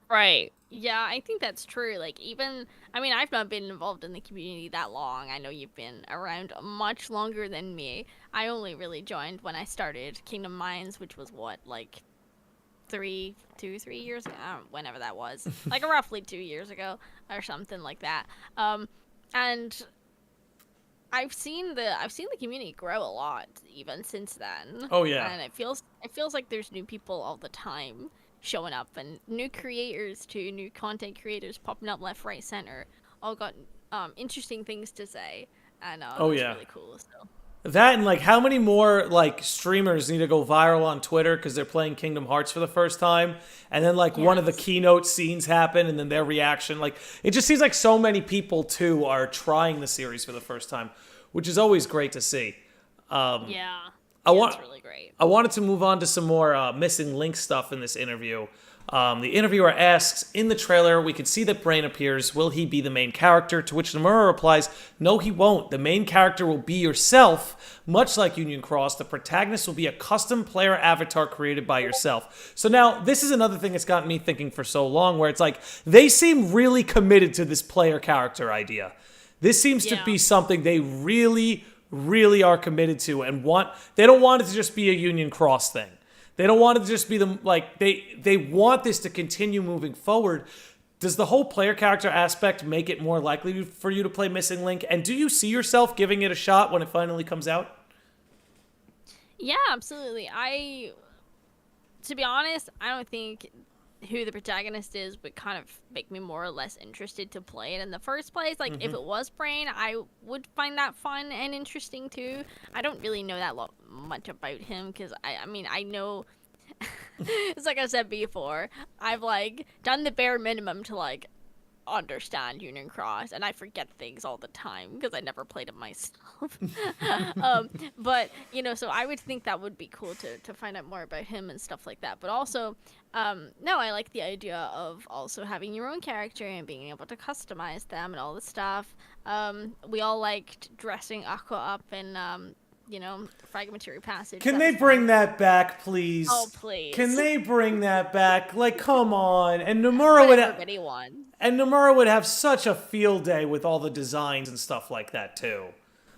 [SPEAKER 2] Right. Yeah, I think that's true. Like, even, I mean, I've not been involved in the community that long. I know you've been around much longer than me. I only really joined when I started Kingdom Mines, which was what, like 3 years ago, whenever that was, like roughly 2 years ago or something like that. And I've seen the community grow a lot even since then.
[SPEAKER 1] Oh yeah.
[SPEAKER 2] And it feels like there's new people all the time showing up, and new creators too, new content creators popping up left, right, center. All got interesting things to say, and
[SPEAKER 1] Oh
[SPEAKER 2] it's
[SPEAKER 1] yeah.
[SPEAKER 2] really cool. So
[SPEAKER 1] That and like how many more like streamers need to go viral on Twitter because they're playing Kingdom Hearts for the first time, and then like one of the
[SPEAKER 2] yes,
[SPEAKER 1] keynote scenes happen, and then their reaction. Like it just seems like so many people too are trying the series for the first time, which is always great to see.
[SPEAKER 2] yeah,
[SPEAKER 1] I
[SPEAKER 2] yeah,
[SPEAKER 1] want
[SPEAKER 2] it's really great.
[SPEAKER 1] I wanted to move on to some more missing link stuff in this interview. The interviewer asks, in the trailer, we could see that Brain appears. Will he be the main character? To which Nomura replies, no, he won't. The main character will be yourself. Much like Union Cross, the protagonist will be a custom player avatar created by yourself. So now, this is another thing that's gotten me thinking for so long, where it's like, they seem really committed to this player character idea. This seems to
[SPEAKER 2] Yeah.
[SPEAKER 1] be something they really are committed to and want. They don't want it to just be a Union Cross thing. They don't want it to just be they want this to continue moving forward. Does the whole player character aspect make it more likely for you to play Missing Link? And do you see yourself giving it a shot when it finally comes out?
[SPEAKER 2] Yeah, absolutely. To be honest, I don't think who the protagonist is would kind of make me more or less interested to play it in the first place. Like, if it was Brain, I would find that fun and interesting too. I don't really know that much about him because I mean, I know. It's like I said before, I've like done the bare minimum to like understand Union Cross, and I forget things all the time because I never played it myself. But so I would think that would be cool to find out more about him and stuff like that. But also, no, I like the idea of also having your own character and being able to customize them and all this stuff. We all liked dressing Aqua up in Fragmentary Passage.
[SPEAKER 1] Can
[SPEAKER 2] That
[SPEAKER 1] they
[SPEAKER 2] was
[SPEAKER 1] bring
[SPEAKER 2] fun.
[SPEAKER 1] that back, please?
[SPEAKER 2] Oh, please.
[SPEAKER 1] Can they bring that back? Like, come on. And
[SPEAKER 2] What everybody wants.
[SPEAKER 1] Nomura would have such a field day with all the designs and stuff like that too.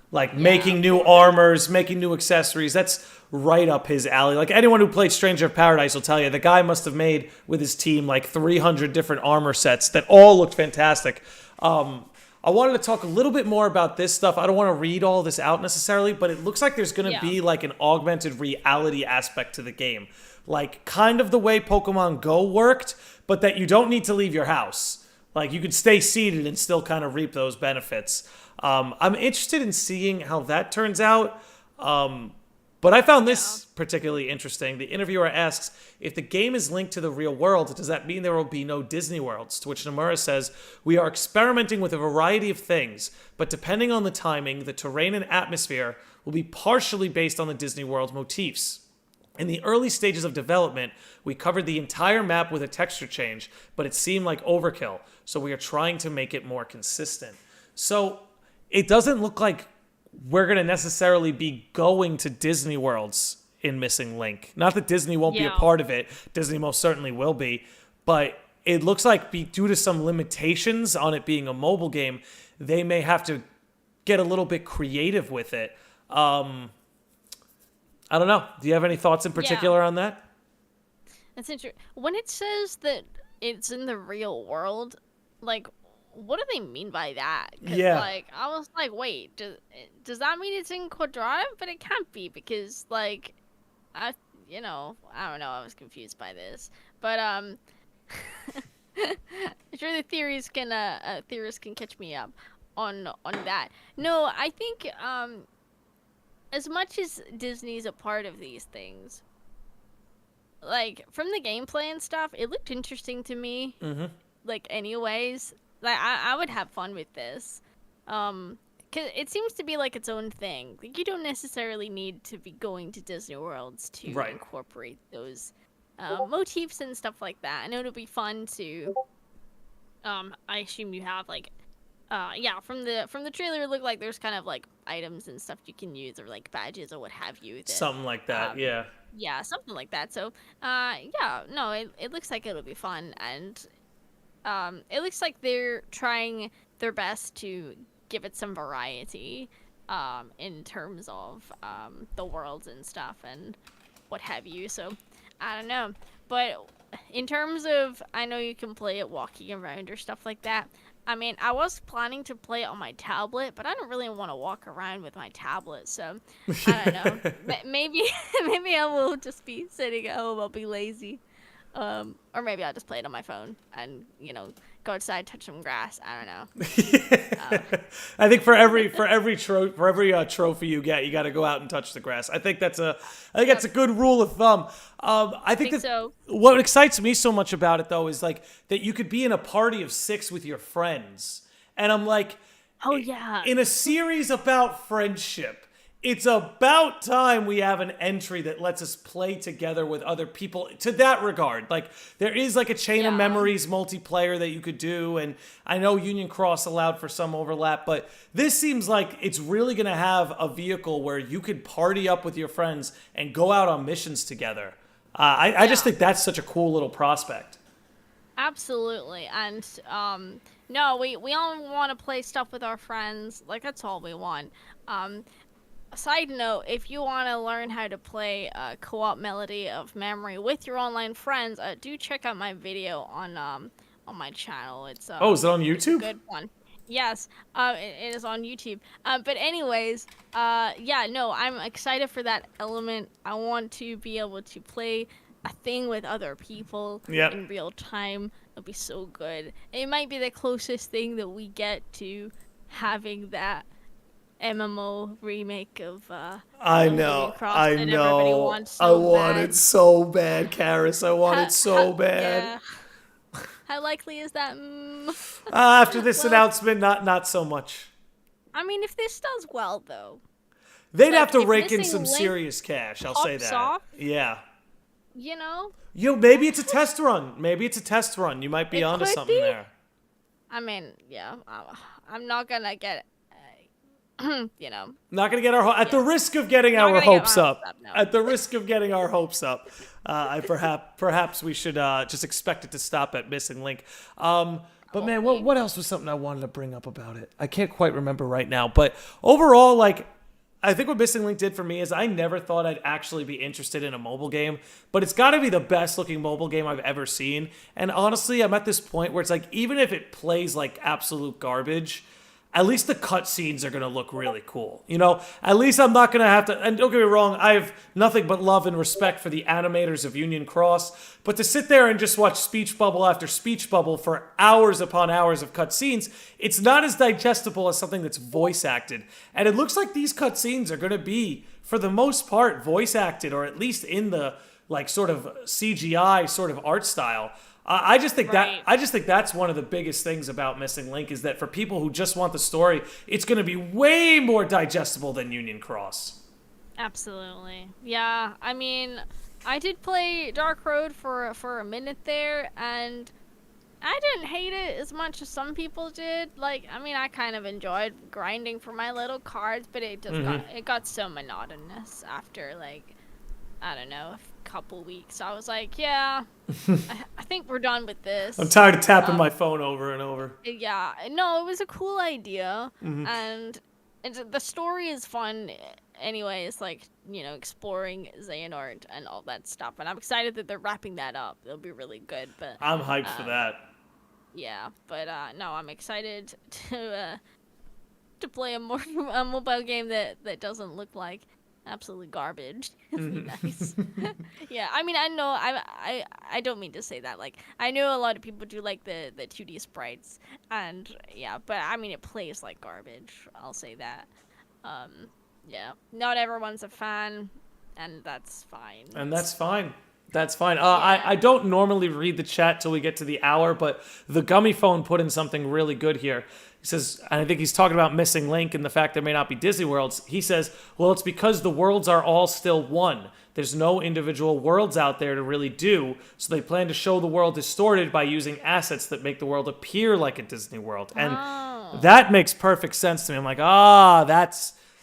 [SPEAKER 1] Like making
[SPEAKER 2] of
[SPEAKER 1] new armors, making new accessories. That's right up his alley. Like anyone who played Stranger of Paradise will tell you, the guy must have made with his team like 300 different armor sets that all looked fantastic. I wanted to talk a little bit more about this stuff. I don't want to read all this out necessarily, but it looks like there's going to be like an augmented reality aspect to the game. Like kind of the way Pokemon Go worked, but that you don't need to leave your house. Like you could stay seated and still kind of reap those benefits. I'm interested in seeing how that turns out. But I found this particularly interesting. The interviewer asks, if the game is linked to the real world, does that mean there will be no Disney worlds? To which Nomura says, we are experimenting with a variety of things, but depending on the timing, the terrain and atmosphere will be partially based on the Disney World motifs. In the early stages of development, we covered the entire map with a texture change, but it seemed like overkill, so we are trying to make it more consistent. So it doesn't look like we're going to necessarily be going to Disney worlds in Missing Link. Not that Disney won't be a part of it. Disney most certainly will be. But it looks like due to some limitations on it being a mobile game, they may have to get a little bit creative with it. I don't know. Do you have any thoughts in particular on that?
[SPEAKER 2] That's interesting. When it says that it's in the real world, like, what do they mean by that? 'Cause, like, I was like, wait, does that mean it's in Quadratum? But it can't be because, like, I don't know. I was confused by this, but I'm sure the theorists can catch me up on that. No, I think as much as Disney's a part of these things, like from the gameplay and stuff, it looked interesting to me.
[SPEAKER 1] Mm-hmm.
[SPEAKER 2] Like, anyways. Like, I would have fun with this. Cause it seems to be like its own thing. Like, you don't necessarily need to be going to Disney Worlds to incorporate those motifs and stuff like that. I know it'll be fun to. I assume you have like, from the trailer, it looked like there's kind of like items and stuff you can use or like badges or what have you.
[SPEAKER 1] Something like that, yeah.
[SPEAKER 2] Yeah, something like that. So, it looks like it'll be fun, and it looks like they're trying their best to give it some variety, in terms of the worlds and stuff and what have you. So I don't know, but in terms of, I know you can play it walking around or stuff like that. I mean, I was planning to play it on my tablet, but I don't really want to walk around with my tablet, so I don't know. Maybe maybe I will just be sitting at home. I'll be lazy. Or maybe I'll just play it on my phone and, go outside, touch some grass. I don't know.
[SPEAKER 1] I think for every trophy you get, you got to go out and touch the grass. I think that's a good rule of thumb. I think that
[SPEAKER 2] so.
[SPEAKER 1] What excites me so much about it though is like that you could be in a party of 6 with your friends, and I'm like,
[SPEAKER 2] Oh yeah.
[SPEAKER 1] in a series about friendship, it's about time we have an entry that lets us play together with other people to that regard. Like, there is like a Chain of Memories multiplayer that you could do, and I know Union Cross allowed for some overlap, but this seems like it's really going to have a vehicle where you could party up with your friends and go out on missions together. I just think that's such a cool little prospect.
[SPEAKER 2] Absolutely. And no, we all want to play stuff with our friends. Like, that's all we want. Side note, if you want to learn how to play co-op Melody of Memory with your online friends, do check out my video on my channel. It's
[SPEAKER 1] is it on YouTube?
[SPEAKER 2] a good one. Yes, it is on YouTube. But anyways, yeah, no, I'm excited for that element. I want to be able to play a thing with other people in real time. It'll be so good. It might be the closest thing that we get to having that MMO remake of
[SPEAKER 1] I know. I want it so bad, Carys. I want it so bad.
[SPEAKER 2] Yeah. How likely is that?
[SPEAKER 1] After this announcement, not so much.
[SPEAKER 2] I mean, if this does well, though,
[SPEAKER 1] they'd have to rake in some serious cash. I'll say that.
[SPEAKER 2] Off,
[SPEAKER 1] yeah.
[SPEAKER 2] Maybe
[SPEAKER 1] it's a test run. You might be onto something there.
[SPEAKER 2] I mean, yeah. I'm not gonna get.
[SPEAKER 1] Not gonna get our at the risk of getting our hopes up. At the risk of getting our hopes up, perhaps we should just expect it to stop at Missing Link. But man, what else was something I wanted to bring up about it? I can't quite remember right now. But overall, like, I think what Missing Link did for me is I never thought I'd actually be interested in a mobile game, but it's got to be the best looking mobile game I've ever seen. And honestly, I'm at this point where it's like, even if it plays like absolute garbage, at least the cutscenes are going to look really cool. At least I'm not going to have to, and don't get me wrong, I have nothing but love and respect for the animators of Union Cross, but to sit there and just watch speech bubble after speech bubble for hours upon hours of cutscenes, it's not as digestible as something that's voice acted. And it looks like these cutscenes are going to be, for the most part, voice acted, or at least in the, like, sort of CGI sort of art style. I just think that's one of the biggest things about Missing Link is that for people who just want the story, it's going to be way more digestible than Union Cross.
[SPEAKER 2] Absolutely. Yeah, I mean, I did play Dark Road for a minute there, and I didn't hate it as much as some people did. Like, I mean, I kind of enjoyed grinding for my little cards, but it just got so monotonous after, like, I don't know, a couple weeks. I was like, yeah, I think we're done with this.
[SPEAKER 1] I'm tired of tapping my phone over and over.
[SPEAKER 2] Yeah, no, it was a cool idea, and the story is fun anyway. It's like, exploring Xehanort and all that stuff, and I'm excited that they're wrapping that up. It'll be really good. But
[SPEAKER 1] I'm hyped for that.
[SPEAKER 2] Yeah, but no, I'm excited to play a mobile game that doesn't look like absolute garbage. It'll be nice. Yeah, I mean, I know, I don't mean to say that. Like, I know a lot of people do like the 2D sprites, and yeah, but I mean, it plays like garbage. I'll say that. Yeah, not everyone's a fan, and that's fine. That's fine. I don't normally read the chat till we get to the hour, but the Gummy Phone put in something really good here. He says, and I think he's talking about Missing Link and the fact there may not be Disney worlds. He says, well, it's because the worlds are all still one. There's no individual worlds out there to really do, so they plan to show the world distorted by using assets that make the world appear like a Disney world. And that makes perfect sense to me. I'm like,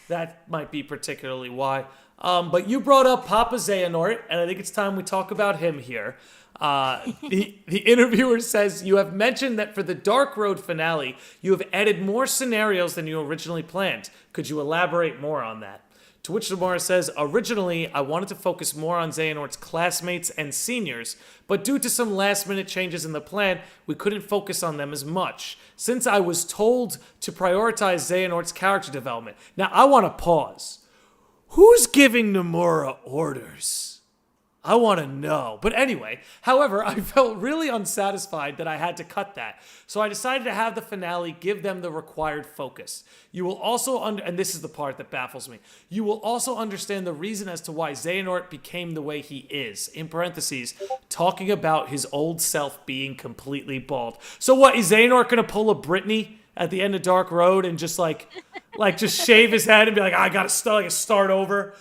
[SPEAKER 2] that might be particularly why. But you brought up Papa Xehanort, and I think it's time we talk about him here.
[SPEAKER 1] The interviewer says, you have mentioned that for the Dark Road finale, you have added more scenarios than you originally planned. Could you elaborate more on that? To which Nomura says, originally, I wanted to focus more on Xehanort's classmates and seniors, but due to some last-minute changes in the plan, we couldn't focus on them as much, since I was told to prioritize Xehanort's character development. Now, I want to pause. Who's giving Nomura orders? I want to know. But anyway, however, I felt really unsatisfied that I had to cut that. So I decided to have the finale give them the required focus. You will also, and this is the part that baffles me, you will also understand the reason as to why Xehanort became the way he is. In parentheses, talking about his old self being completely bald. So what, is Xehanort going to pull a Britney at the end of Dark Road and just just shave his head and be like, I got to start over?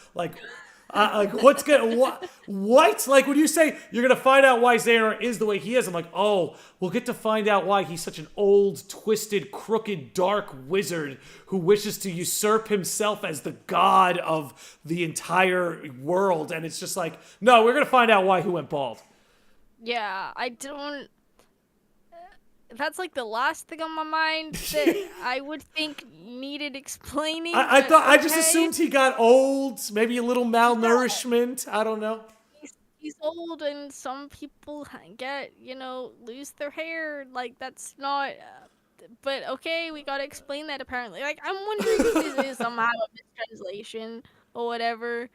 [SPEAKER 1] What's good? What? Like, when you say you're gonna find out why Xehanort is the way he is, I'm like, oh, we'll get to find out why he's such an old, twisted, crooked, dark wizard who wishes to usurp himself as the god of the entire world. And it's just like, no, we're gonna find out why he went bald.
[SPEAKER 2] Yeah, I don't. That's like the last thing on my mind that I would think needed explaining.
[SPEAKER 1] I just assumed he got old, maybe a little malnourishment. I don't know.
[SPEAKER 2] He's old, and some people get, lose their hair. Like, that's not. But okay, we gotta explain that apparently. Like, I'm wondering if this is somehow a mistranslation or whatever.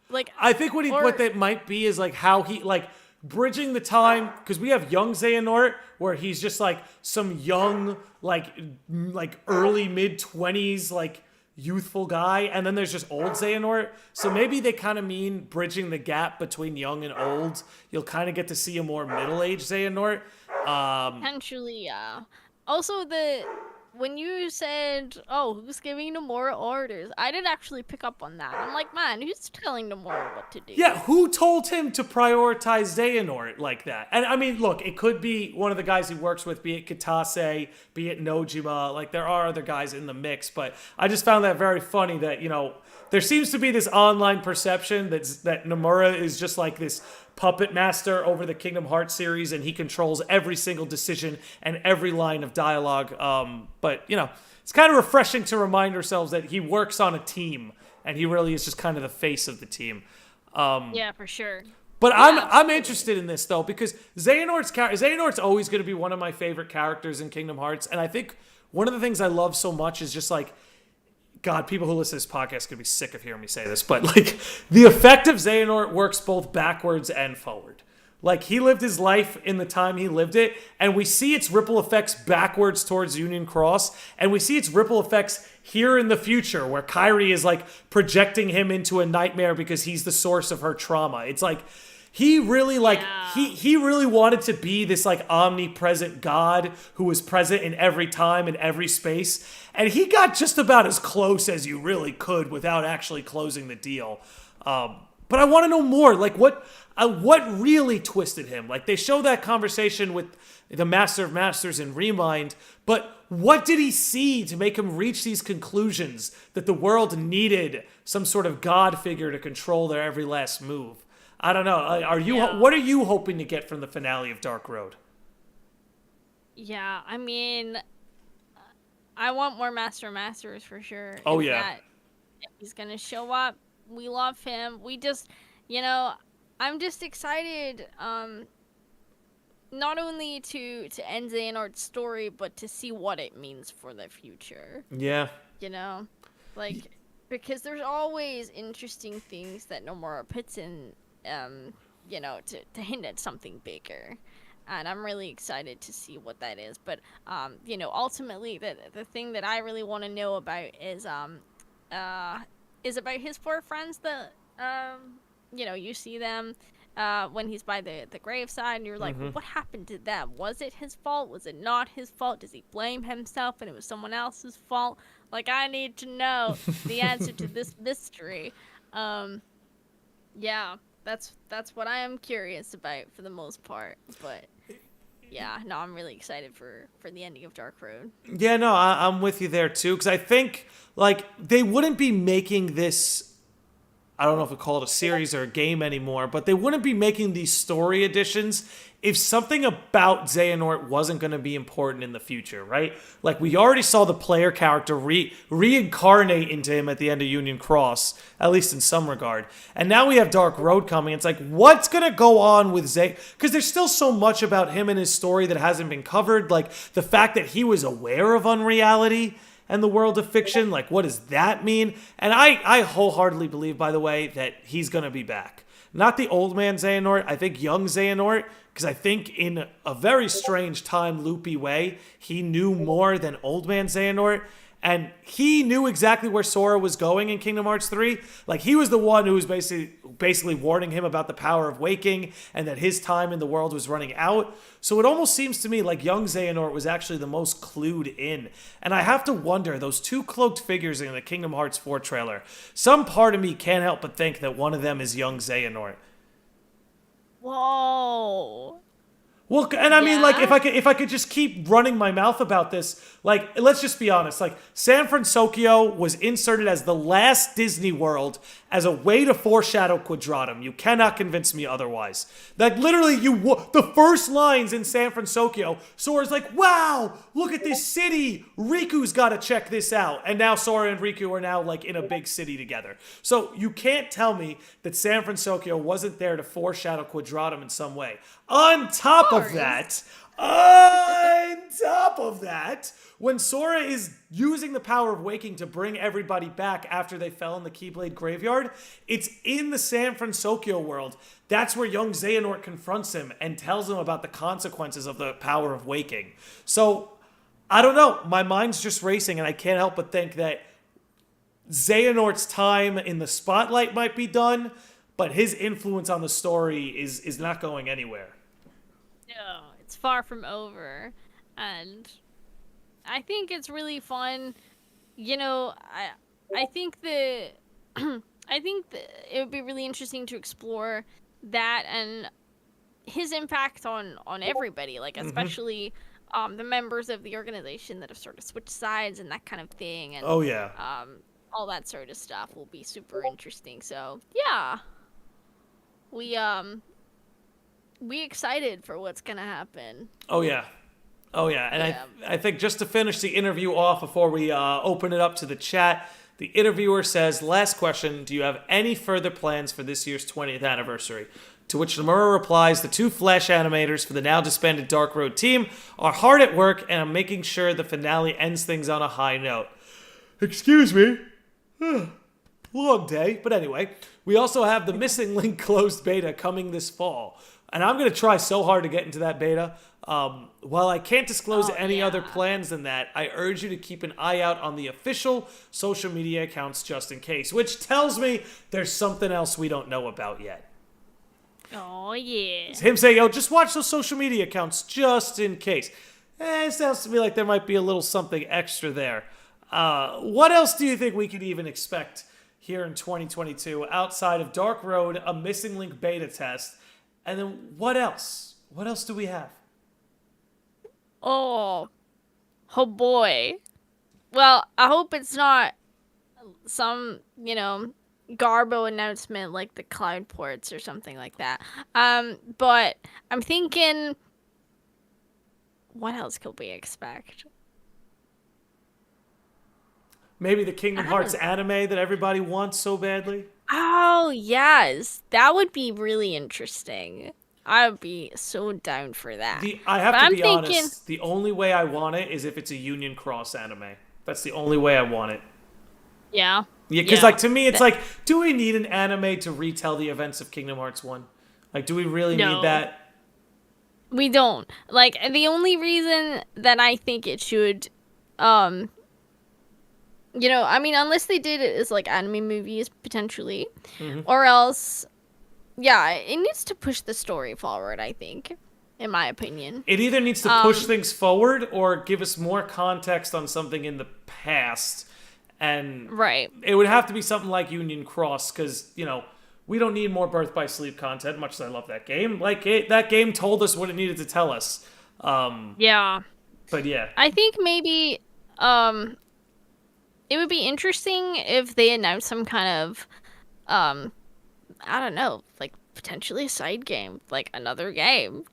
[SPEAKER 2] Like,
[SPEAKER 1] I think what that might be is like how he bridging the time, because we have young Xehanort where he's just like some young like early mid-20s youthful guy, and then there's just old Xehanort. So maybe they kind of mean bridging the gap between young and old. You'll kind of get to see a more middle-aged Xehanort.
[SPEAKER 2] Potentially, yeah. Also, when you said, oh, who's giving Nomura orders, I did actually pick up on that. I'm like, man, who's telling Nomura what to do?
[SPEAKER 1] Yeah, who told him to prioritize Xehanort like that? And I mean, look, it could be one of the guys he works with, be it Kitase, be it Nojima. Like, there are other guys in the mix, but I just found that very funny that, there seems to be this online perception that Nomura is just like this puppet master over the Kingdom Hearts series, and he controls every single decision and every line of dialogue. But it's kind of refreshing to remind ourselves that he works on a team, and he really is just kind of the face of the team.
[SPEAKER 2] Yeah, for sure.
[SPEAKER 1] But yeah, I'm interested in this though, because Xehanort's always going to be one of my favorite characters in Kingdom Hearts, and I think one of the things I love so much is just like, God, people who listen to this podcast could be sick of hearing me say this, but the effect of Xehanort works both backwards and forward. Like, he lived his life in the time he lived it, and we see its ripple effects backwards towards Union Cross, and we see its ripple effects here in the future, where Kairi is projecting him into a nightmare because he's the source of her trauma. It's like, he really he really wanted to be this omnipresent God who was present in every time and every space, and he got just about as close as you really could without actually closing the deal. But I want to know more. What really twisted him? They show that conversation with the Master of Masters in Remind, but what did he see to make him reach these conclusions that the world needed some sort of God figure to control their every last move? I don't know. What are you hoping to get from the finale of Dark Road?
[SPEAKER 2] Yeah, I mean, I want more Master Masters for sure.
[SPEAKER 1] Oh, yeah.
[SPEAKER 2] If he's gonna show up, we love him. We just, I'm just excited, not only to end Xehanort's story, but to see what it means for the future.
[SPEAKER 1] Yeah.
[SPEAKER 2] Because there's always interesting things that Nomura puts in, to hint at something bigger. And I'm really excited to see what that is. But, ultimately, the thing that I really want to know about is about his four friends that, you see them when he's by the graveside, and you're like, well, what happened to them? Was it his fault? Was it not his fault? Does he blame himself and it was someone else's fault? I need to know the answer to this mystery. Yeah, that's what I am curious about for the most part. But yeah, no, I'm really excited for the ending of Dark Road.
[SPEAKER 1] Yeah, no, I'm with you there too, because I think they wouldn't be making this I don't know if we call it a series or a game anymore, but they wouldn't be making these story editions if something about Xehanort wasn't going to be important in the future, right? Like, we already saw the player character reincarnate into him at the end of Union Cross, at least in some regard. And now we have Dark Road coming. It's like, what's going to go on with because there's still so much about him and his story that hasn't been covered. Like, the fact that he was aware of unreality and the world of fiction, like, what does that mean? And I wholeheartedly believe, by the way, that he's going to be back. Not the old man Xehanort, I think young Xehanort, because I think in a very strange time loopy way, he knew more than old man Xehanort. And he knew exactly where Sora was going in Kingdom Hearts 3. Like, he was the one who was basically warning him about the power of waking and that his time in the world was running out. So it almost seems to me like young Xehanort was actually the most clued in. And I have to wonder, those two cloaked figures in the Kingdom Hearts 4 trailer, some part of me can't help but think that one of them is young Xehanort.
[SPEAKER 2] Whoa.
[SPEAKER 1] Well, and I mean, like, if I could just keep running my mouth about this, like, let's just be honest. Like, San Francisco was inserted as the last Disney World as a way to foreshadow Quadratum. You cannot convince me otherwise. Like, literally, the first lines in San Francisco, Sora's like, wow, look at this city. Riku's got to check this out. And now Sora and Riku are now, like, in a big city together. So you can't tell me that San Francisco wasn't there to foreshadow Quadratum in some way. On top of that, when Sora is using the power of waking to bring everybody back after they fell in the Keyblade graveyard, it's in the San Francisco world. That's where young Xehanort confronts him and tells him about the consequences of the power of waking. So, I don't know. My mind's just racing, and I can't help but think that Xehanort's time in the spotlight might be done, but his influence on the story is not going anywhere.
[SPEAKER 2] No, it's far from over. And I think it's really fun. You know, I think that it would be really interesting to explore that and his impact on everybody, like especially the members of the organization that have sort of switched sides and that kind of thing. And
[SPEAKER 1] oh yeah,
[SPEAKER 2] all that sort of stuff will be super interesting. So yeah, we excited for what's gonna happen.
[SPEAKER 1] Oh yeah. And yeah. I think just to finish the interview off before we open it up to the chat, the interviewer says, last question, do you have any further plans for this year's 20th anniversary? To which Nomura replies, the two Flash animators for the now disbanded Dark Road team are hard at work, and I'm making sure the finale ends things on a high note. Excuse me. Long day. But anyway, we also have the Missing Link closed beta coming this fall. And I'm going to try so hard to get into that beta. While I can't disclose any other plans than that, I urge you to keep an eye out on the official social media accounts just in case, which tells me there's something else we don't know about yet.
[SPEAKER 2] Oh, yeah.
[SPEAKER 1] It's him saying, yo, just watch those social media accounts just in case. It sounds to me like there might be a little something extra there. What else do you think we could even expect here in 2022 outside of Dark Road, a Missing Link beta test, and then what else? What else do we have?
[SPEAKER 2] Oh boy. Well, I hope it's not some, Garbo announcement like the cloud ports or something like that. But I'm thinking, what else could we expect?
[SPEAKER 1] Maybe the Kingdom Hearts anime that everybody wants so badly?
[SPEAKER 2] Oh, yes. That would be really interesting. I would be so down for that.
[SPEAKER 1] I have to be honest, the only way I want it is if it's a Union Cross anime. That's the only way I want it.
[SPEAKER 2] Yeah.
[SPEAKER 1] Yeah, because like to me, it's like, do we need an anime to retell the events of Kingdom Hearts 1? Like, do we really need that?
[SPEAKER 2] We don't. Like, the only reason that I think it should, unless they did it as like anime movies potentially, or else, yeah, it needs to push the story forward, I think, in my opinion.
[SPEAKER 1] It either needs to push things forward or give us more context on something in the past. And it would have to be something like Union Cross because, we don't need more Birth by Sleep content, much as I love that game. Like, that game told us what it needed to tell us.
[SPEAKER 2] Yeah.
[SPEAKER 1] But yeah.
[SPEAKER 2] I think maybe it would be interesting if they announced some kind of I don't know, like potentially a side game, like another game.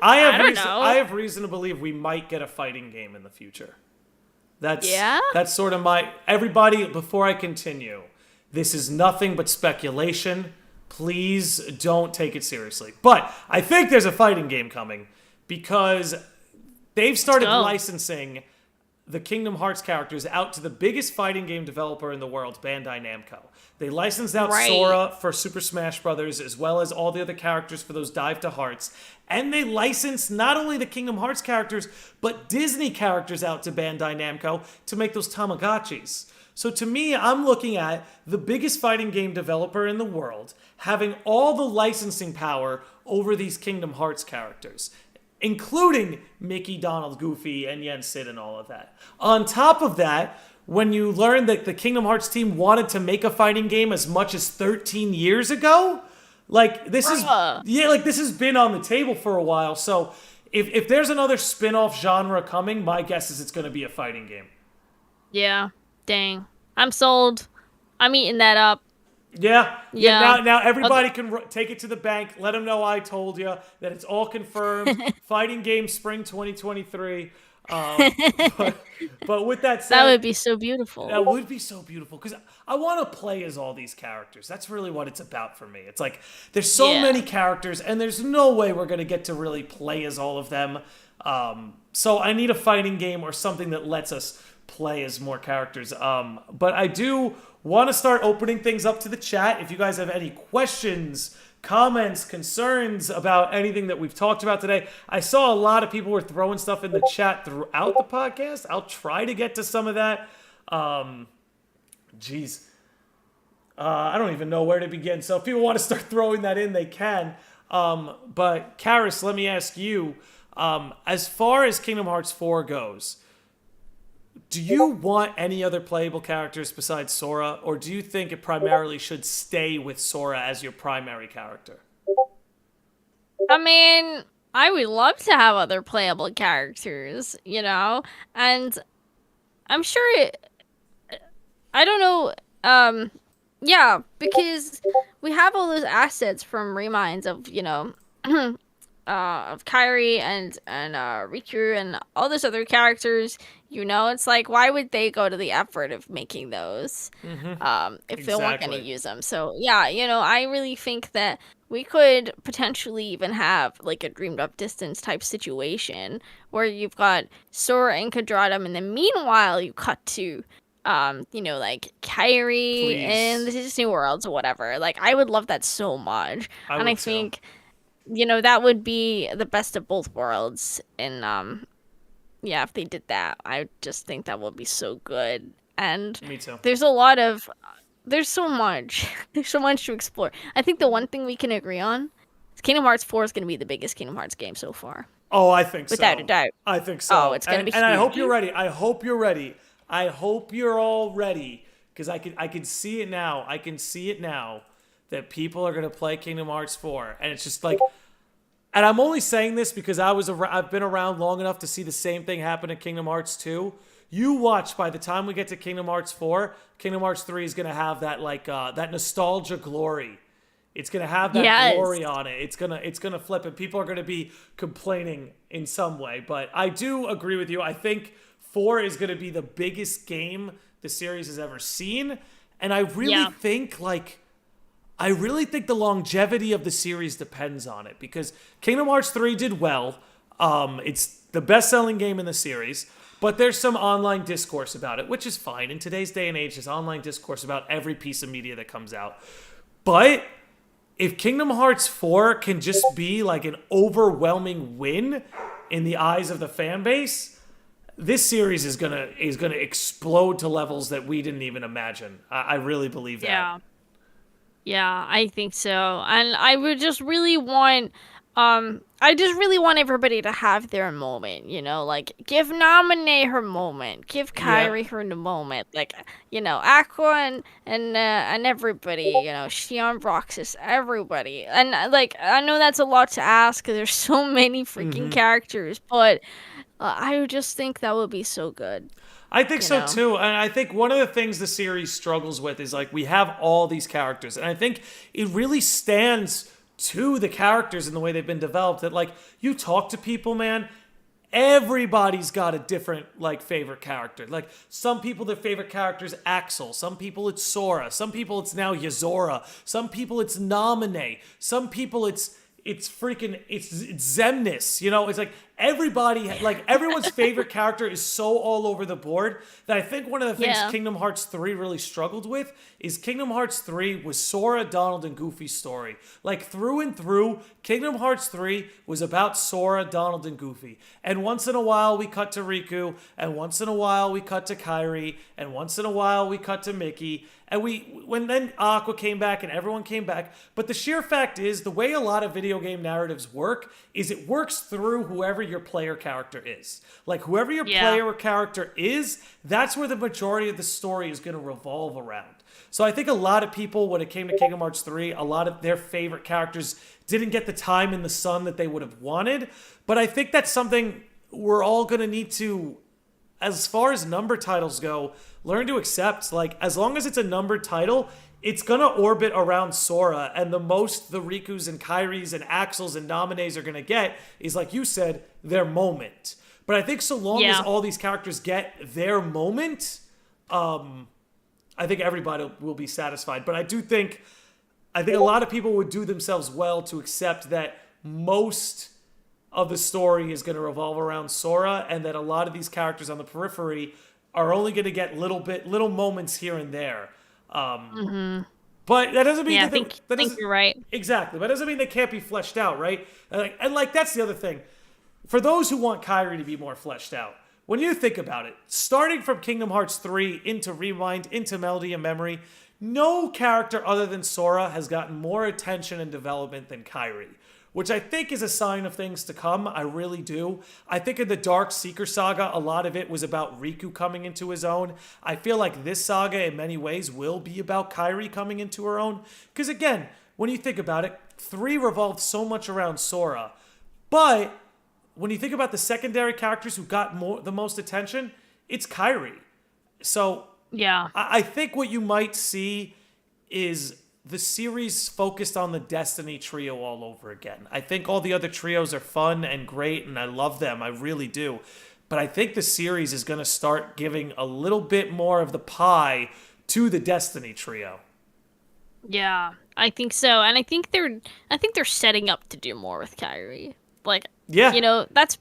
[SPEAKER 2] I don't know.
[SPEAKER 1] I have reason to believe we might get a fighting game in the future.
[SPEAKER 2] Yeah?
[SPEAKER 1] That's sort of my everybody. Before I continue, this is nothing but speculation. Please don't take it seriously. But I think there's a fighting game coming because they've started licensing the Kingdom Hearts characters out to the biggest fighting game developer in the world, Bandai Namco. They licensed out Sora for Super Smash Bros. As well as all the other characters for those Dive to Hearts. And they licensed not only the Kingdom Hearts characters, but Disney characters out to Bandai Namco to make those Tamagotchis. So to me, I'm looking at the biggest fighting game developer in the world having all the licensing power over these Kingdom Hearts characters, including Mickey, Donald, Goofy, and Yen Sid and all of that. On top of that, when you learn that the Kingdom Hearts team wanted to make a fighting game as much as 13 years ago, this has been on the table for a while. So if there's another spin-off genre coming, my guess is it's going to be a fighting game.
[SPEAKER 2] Yeah. Dang. I'm sold. I'm eating that up.
[SPEAKER 1] Yeah. Now everybody can take it to the bank. Let them know I told you that it's all confirmed. Fighting game spring 2023. But with that said,
[SPEAKER 2] that would be so beautiful.
[SPEAKER 1] That would be so beautiful because I want to play as all these characters. That's really what it's about for me. It's like there's so many characters, and there's no way we're gonna get to really play as all of them. So I need a fighting game or something that lets us play as more characters. But I do want to start opening things up to the chat. If you guys have any questions, comments, concerns about anything that we've talked about today. I saw a lot of people were throwing stuff in the chat throughout the podcast. I'll try to get to some of that. I don't even know where to begin. So if people want to start throwing that in, they can. But Carys, let me ask you, as far as Kingdom Hearts 4 goes, do you want any other playable characters besides Sora, or do you think it primarily should stay with Sora as your primary character?
[SPEAKER 2] I mean, I would love to have other playable characters, and I'm sure I don't know, because we have all those assets from reminds of, of Kairi and Riku and all those other characters. It's like, why would they go to the effort of making those if they weren't going to use them? So I really think that we could potentially even have like a dreamed up distance type situation where you've got Sora and Quadratum, and then meanwhile you cut to like Kairi in the Disney worlds or whatever. Like, I would love that so much. I think that would be the best of both worlds. And if they did that, I just think that would be so good. And
[SPEAKER 1] me too.
[SPEAKER 2] There's so much to explore. I think the one thing we can agree on is Kingdom Hearts 4 is going to be the biggest Kingdom Hearts game so far.
[SPEAKER 1] Oh, I think so.
[SPEAKER 2] Without a doubt.
[SPEAKER 1] I think so.
[SPEAKER 2] Oh, it's going to be huge.
[SPEAKER 1] And I hope you're ready. I hope you're all ready, because I can see it now. I can see it now that people are going to play Kingdom Hearts 4. And it's just like, and I'm only saying this because I've been around long enough to see the same thing happen in Kingdom Hearts 2. You watch, by the time we get to Kingdom Hearts 4, Kingdom Hearts 3 is going to have that that nostalgia glory. It's going to have that glory on it. It's going to flip, and people are going to be complaining in some way. But I do agree with you. I think 4 is going to be the biggest game the series has ever seen. And I really think the longevity of the series depends on it, because Kingdom Hearts 3 did well. It's the best-selling game in the series, but there's some online discourse about it, which is fine. In today's day and age, there's online discourse about every piece of media that comes out. But if Kingdom Hearts 4 can just be like an overwhelming win in the eyes of the fan base, this series is gonna explode to levels that we didn't even imagine. I really believe that.
[SPEAKER 2] Yeah, I think so. And I would just really want everybody to have their moment, like give Naminé her moment, give Kairi her moment, like, Aqua and everybody, Shion, Roxas, everybody. And like, I know that's a lot to ask because there's so many freaking characters, but I would just think that would be so good.
[SPEAKER 1] I think
[SPEAKER 2] you
[SPEAKER 1] so
[SPEAKER 2] know.
[SPEAKER 1] too. And I think one of the things the series struggles with is like we have all these characters. And I think it really stands to the characters and the way they've been developed that like you talk to people, man, everybody's got a different like favorite character. Like some people their favorite character is Axel, some people it's Sora, some people it's now Yozora, some people it's Naminé, some people it's freaking it's Zemnis, you know. It's like everybody like everyone's favorite character is so all over the board that I think one of the things
[SPEAKER 2] Yeah.
[SPEAKER 1] Kingdom Hearts 3 really struggled with is Kingdom Hearts 3 was Sora, Donald, and Goofy's story. Like through and through, Kingdom Hearts 3 was about Sora, Donald, and Goofy. And once in a while we cut to Riku, and once in a while we cut to Kairi, and once in a while we cut to Mickey. And when then Aqua came back and everyone came back. But the sheer fact is, the way a lot of video game narratives work is it works through whoever your player character is. Like whoever your player character is, that's where the majority of the story is going to revolve around. So I think a lot of people, when it came to Kingdom Hearts 3, a lot of their favorite characters didn't get the time in the sun that they would have wanted. But I think that's something we're all going to need to, as far as number titles go, learn to accept. Like, as long as it's a numbered title, it's gonna orbit around Sora, and the most the Rikus and Kairis and Axels and Naminées are gonna get is, like you said, their moment. But I think so long as all these characters get their moment, I think everybody will be satisfied. But I think a lot of people would do themselves well to accept that most of the story is going to revolve around Sora, and that a lot of these characters on the periphery are only going to get little moments here and there. But that doesn't mean
[SPEAKER 2] I think you're right.
[SPEAKER 1] Exactly, but that doesn't mean they can't be fleshed out, right? And like that's the other thing. For those who want Kairi to be more fleshed out, when you think about it, starting from Kingdom Hearts 3 into Rewind, into Melody and Memory, no character other than Sora has gotten more attention and development than Kairi, which I think is a sign of things to come. I really do. I think in the Dark Seeker saga, a lot of it was about Riku coming into his own. I feel like this saga, in many ways, will be about Kairi coming into her own. Because again, when you think about it, 3 revolved so much around Sora. But when you think about the secondary characters who got the most attention, it's Kairi. So I think what you might see is the series focused on the Destiny trio all over again. I think all the other trios are fun and great, and I love them. I really do. But I think the series is going to start giving a little bit more of the pie to the Destiny trio.
[SPEAKER 2] Yeah, I think so, and I think they're setting up to do more with Kairi. Like, you know, that's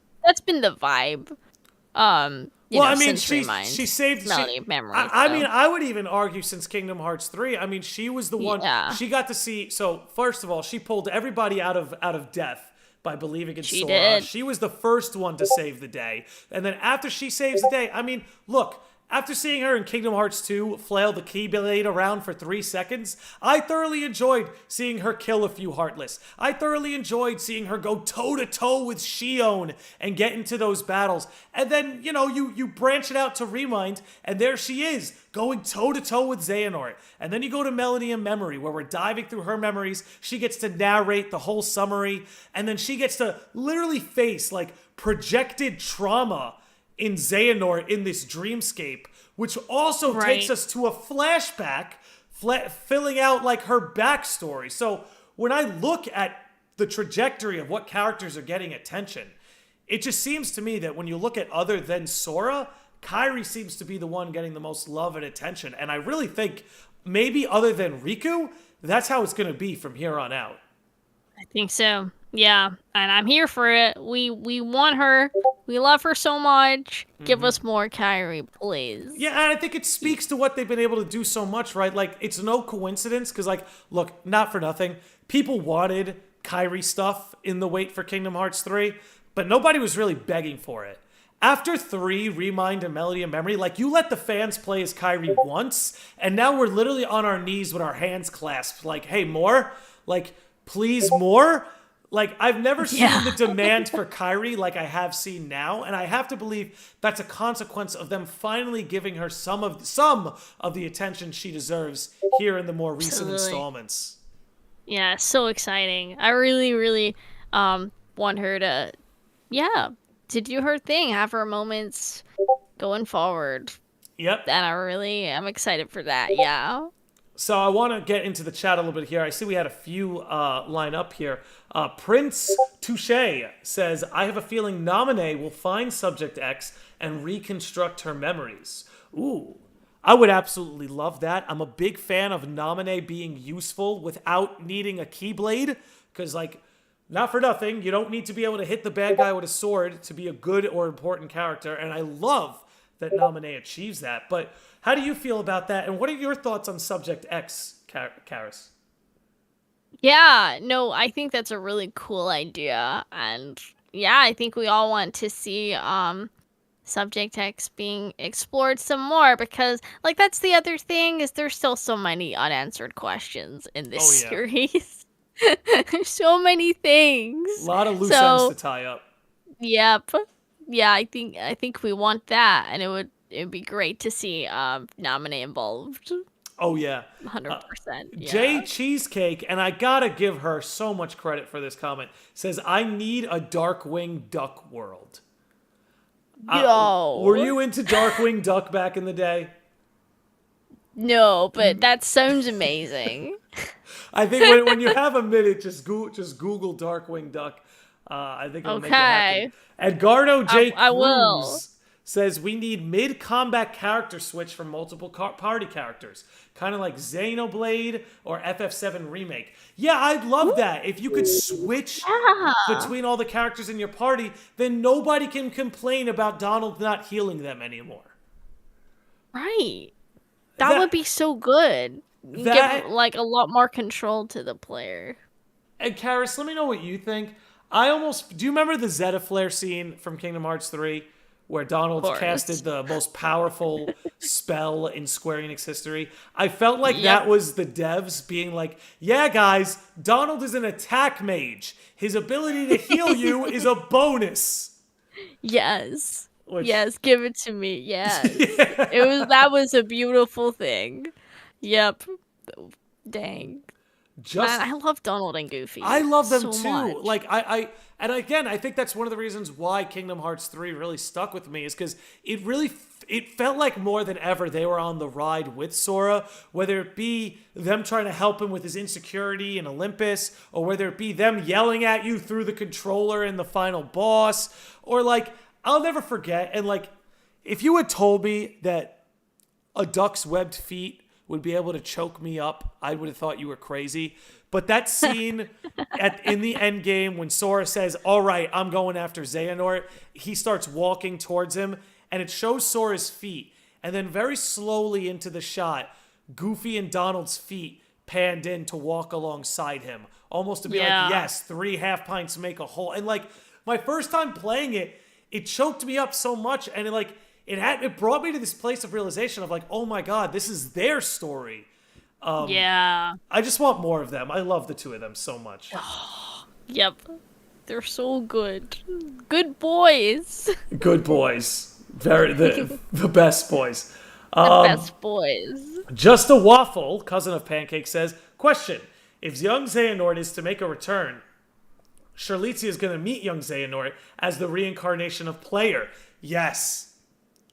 [SPEAKER 2] been the vibe.
[SPEAKER 1] She saved
[SPEAKER 2] Melody Memory.
[SPEAKER 1] I mean, I would even argue since Kingdom Hearts 3. I mean, she was the one. She got to see. So first of all, she pulled everybody out of death by believing in Sora.
[SPEAKER 2] Did.
[SPEAKER 1] She was the first one to save the day, and then after she saves the day, I mean, look. After seeing her in Kingdom Hearts 2 flail the Keyblade around for 3 seconds, I thoroughly enjoyed seeing her kill a few Heartless. I thoroughly enjoyed seeing her go toe-to-toe with Xion and get into those battles. And then, you know, you branch it out to Rewind, and there she is, going toe-to-toe with Xehanort. And then you go to Melody and Memory, where we're diving through her memories. She gets to narrate the whole summary, and then she gets to literally face, like, projected trauma in Xehanort in this dreamscape, which also takes us to a flashback, filling out like her backstory. So when I look at the trajectory of what characters are getting attention, it just seems to me that when you look at other than Sora, Kairi seems to be the one getting the most love and attention. And I really think maybe other than Riku, that's how it's going to be from here on out.
[SPEAKER 2] I think so. Yeah, and I'm here for it. We want her. We love her so much. Give us more Kairi, please.
[SPEAKER 1] Yeah, and I think it speaks to what they've been able to do so much, right? Like, it's no coincidence, because, like, look, not for nothing, people wanted Kairi stuff in the wait for Kingdom Hearts 3, but nobody was really begging for it. After 3, Rewind and Melody and Memory, like, you let the fans play as Kairi once, and now we're literally on our knees with our hands clasped, like, hey, more? Like, please, more? Like, I've never seen the demand for Kairi like I have seen now, and I have to believe that's a consequence of them finally giving her some of the attention she deserves here in the more recent installments.
[SPEAKER 2] Yeah, so exciting. I really, really want her to do her thing, have her moments, going forward.
[SPEAKER 1] Yep.
[SPEAKER 2] And I'm excited for that. Yeah.
[SPEAKER 1] So I want to get into the chat a little bit here. I see we had a few line up here. Prince Touche says, I have a feeling Naminé will find Subject X and reconstruct her memories. Ooh, I would absolutely love that. I'm a big fan of Naminé being useful without needing a Keyblade. Because, like, not for nothing, you don't need to be able to hit the bad guy with a sword to be a good or important character. And I love that Naminé achieves that. But how do you feel about that? And what are your thoughts on Subject X, Carys?
[SPEAKER 2] Yeah, no, I think that's a really cool idea. And yeah, I think we all want to see Subject X being explored some more because like that's the other thing is there's still so many unanswered questions in this series. There's so many things.
[SPEAKER 1] A lot of loose ends to tie up.
[SPEAKER 2] Yep. Yeah, I think we want that and it'd be great to see Naminé involved.
[SPEAKER 1] Oh, yeah.
[SPEAKER 2] 100%. Yeah.
[SPEAKER 1] Jay Cheesecake, and I gotta give her so much credit for this comment, says, I need a Darkwing Duck world.
[SPEAKER 2] Yo.
[SPEAKER 1] Were you into Darkwing Duck back in the day?
[SPEAKER 2] No, but that sounds amazing.
[SPEAKER 1] I think when you have a minute, just Google Darkwing Duck. I think it'll make it happen. Edgardo J.
[SPEAKER 2] I will.
[SPEAKER 1] Says we need mid-combat character switch from multiple party characters. Kind of like Xenoblade or FF7 Remake. Yeah, I'd love that. If you could switch between all the characters in your party, then nobody can complain about Donald not healing them anymore.
[SPEAKER 2] Right. That would be so good. Give, like, a lot more control to the player.
[SPEAKER 1] And Carys, let me know what you think. Do you remember the Zetaflare scene from Kingdom Hearts 3? Where Donald casted the most powerful spell in Square Enix history. I felt like that was the devs being like, yeah, guys, Donald is an attack mage. His ability to heal you is a bonus.
[SPEAKER 2] Yes. Yes, give it to me. Yes. That was a beautiful thing. Yep. Dang. Man, I love Donald and Goofy.
[SPEAKER 1] I love them
[SPEAKER 2] so
[SPEAKER 1] too.
[SPEAKER 2] Much.
[SPEAKER 1] Like and again, I think that's one of the reasons why Kingdom Hearts 3 really stuck with me is because it felt like more than ever they were on the ride with Sora, whether it be them trying to help him with his insecurity in Olympus, or whether it be them yelling at you through the controller in the final boss, or like, I'll never forget, and like, if you had told me that a duck's webbed feet would be able to choke me up, I would have thought you were crazy. But that scene in the end game when Sora says, all right, I'm going after Xehanort, he starts walking towards him, and it shows Sora's feet. And then very slowly into the shot, Goofy and Donald's feet panned in to walk alongside him. Almost to be like, yes, 3 half pints make a whole. And like, my first time playing it, it choked me up so much, and it brought me to this place of realization of like, oh my God, this is their story. I just want more of them. I love the two of them so much.
[SPEAKER 2] Yep. They're so good. Good boys.
[SPEAKER 1] Good boys. The best boys.
[SPEAKER 2] The best boys.
[SPEAKER 1] Just a Waffle, cousin of Pancake, says, question. If young Xehanort is to make a return, Charlize is going to meet young Xehanort as the reincarnation of Player. Yes.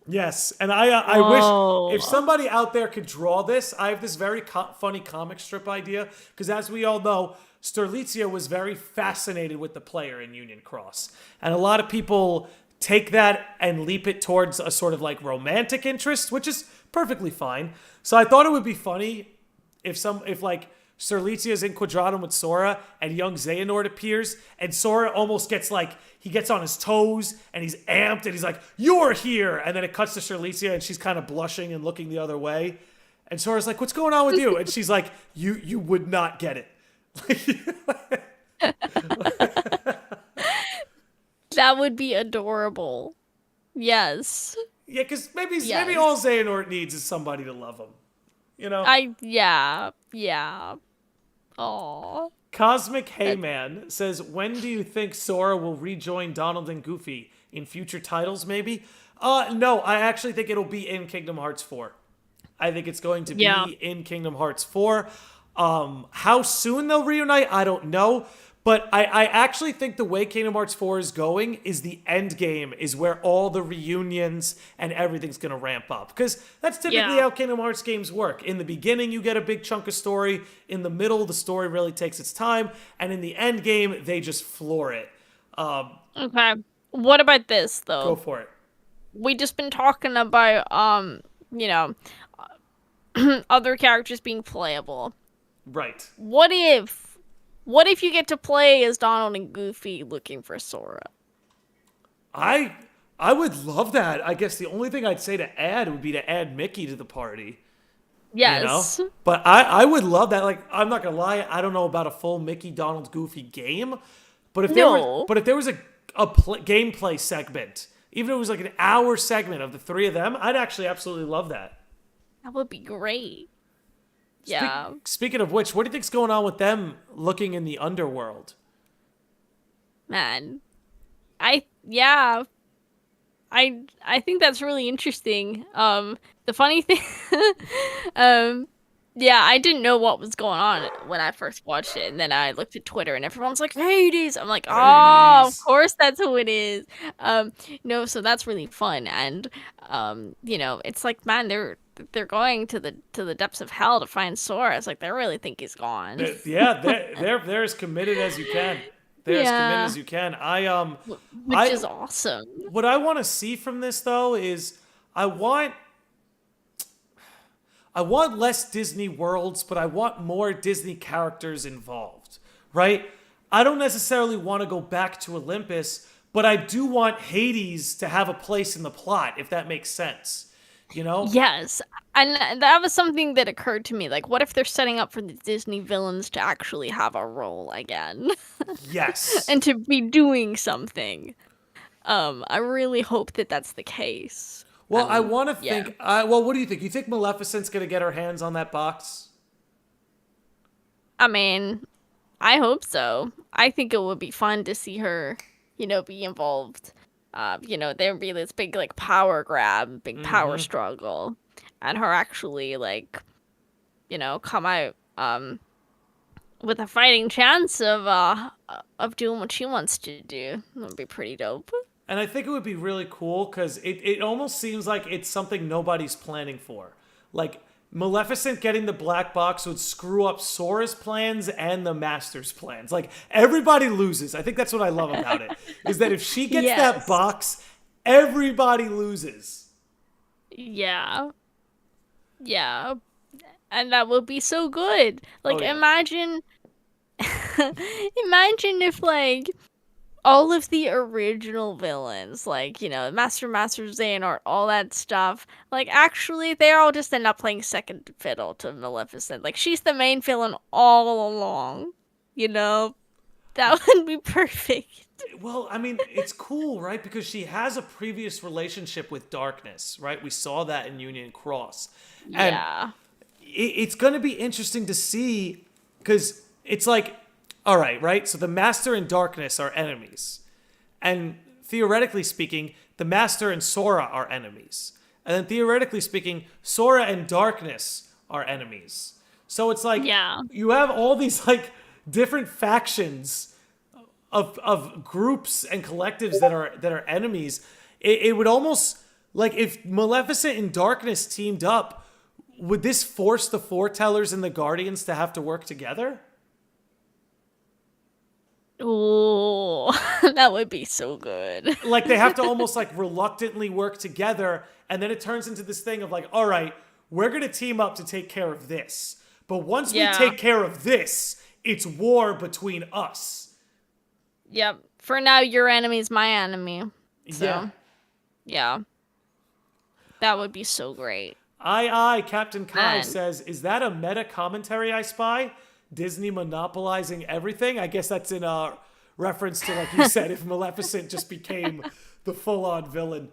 [SPEAKER 1] Yes, and I wish if somebody out there could draw this. I have this very funny comic strip idea, because as we all know, Sterlitzia was very fascinated with the Player in Union Cross. And a lot of people take that and leap it towards a sort of like romantic interest, which is perfectly fine. So I thought it would be funny if like Sterlitzia is in Quadratum with Sora and young Xehanort appears and Sora almost gets like, he gets on his toes and he's amped and he's like, you're here. And then it cuts to Sterlitzia and she's kind of blushing and looking the other way. And Sora's like, what's going on with you? And she's like, you would not get it.
[SPEAKER 2] That would be adorable. Yes.
[SPEAKER 1] Yeah, because maybe all Xehanort needs is somebody to love him. You know?
[SPEAKER 2] Yeah. Aww.
[SPEAKER 1] Cosmic Heyman says, when do you think Sora will rejoin Donald and Goofy? In future titles, maybe? No, I actually think it'll be in Kingdom Hearts 4. I think it's going to be in Kingdom Hearts 4. How soon they'll reunite, I don't know. But I actually think the way Kingdom Hearts 4 is going is the end game is where all the reunions and everything's going to ramp up. Because that's typically how Kingdom Hearts games work. In the beginning, you get a big chunk of story. In the middle, the story really takes its time. And in the end game, they just floor it.
[SPEAKER 2] Okay. What about this, though?
[SPEAKER 1] Go for it.
[SPEAKER 2] We just been talking about, other characters being playable.
[SPEAKER 1] Right.
[SPEAKER 2] What if you get to play as Donald and Goofy looking for Sora?
[SPEAKER 1] I would love that. I guess the only thing I'd say to add would be to add Mickey to the party.
[SPEAKER 2] Yes.
[SPEAKER 1] You know? But I would love that. Like, I'm not gonna lie, I don't know about a full Mickey, Donald, Goofy game. But if there was a gameplay segment, even if it was like an hour segment of the three of them, I'd actually absolutely love that.
[SPEAKER 2] That would be great.
[SPEAKER 1] Speaking of which, what do you think's going on with them looking in the underworld?
[SPEAKER 2] Man. I think that's really interesting. The funny thing I didn't know what was going on when I first watched it, and then I looked at Twitter and everyone's like, Hades! I'm like, oh, of course that's who it is. So that's really fun, and it's like, man, they're going to the depths of hell to find Sora. It's like they really think he's gone.
[SPEAKER 1] They're as committed as you can. They're as committed as you can.
[SPEAKER 2] Which is awesome.
[SPEAKER 1] What I want to see from this though is I want less Disney worlds, but I want more Disney characters involved, right? I don't necessarily want to go back to Olympus, but I do want Hades to have a place in the plot, if that makes sense. You know?
[SPEAKER 2] Yes. And that was something that occurred to me. Like, what if they're setting up for the Disney villains to actually have a role again?
[SPEAKER 1] Yes.
[SPEAKER 2] And to be doing something. I really hope that that's the case.
[SPEAKER 1] Well, I want to think... what do you think? You think Maleficent's going to get her hands on that box?
[SPEAKER 2] I mean, I hope so. I think it would be fun to see her, be involved. There'd be this big, like, power grab, big power struggle. And her actually, like, come out with a fighting chance of doing what she wants to do. That would be pretty dope.
[SPEAKER 1] And I think it would be really cool because it almost seems like it's something nobody's planning for. Like, Maleficent getting the black box would screw up Sora's plans and the Master's plans. Like, everybody loses. I think that's what I love about it. Is that if she gets that box, everybody loses.
[SPEAKER 2] Yeah. Yeah. And that would be so good. Like, imagine if, like, all of the original villains, like, Master Xehanort, all that stuff, like, actually, they all just end up playing second fiddle to Maleficent. Like, she's the main villain all along, That would be perfect.
[SPEAKER 1] Well, I mean, it's cool, right? Because she has a previous relationship with darkness, right? We saw that in Union Cross. And it's going to be interesting to see, because it's like, all right? So the Master and Darkness are enemies. And theoretically speaking, the Master and Sora are enemies. And then theoretically speaking, Sora and Darkness are enemies. So it's like, you have all these, like, different factions of groups and collectives that are enemies. It would almost, like, if Maleficent and Darkness teamed up, would this force the Foretellers and the Guardians to have to work together?
[SPEAKER 2] Oh, that would be so good.
[SPEAKER 1] Like, they have to almost, like, reluctantly work together, and then it turns into this thing of, like, all right, we're going to team up to take care of this. But once we take care of this, it's war between us.
[SPEAKER 2] Yep. For now, your enemy's my enemy. So, yeah. That would be so great.
[SPEAKER 1] Captain Kai says, is that a meta commentary I spy? Disney monopolizing everything? I guess that's in a reference to, like you said, if Maleficent just became the full-on villain.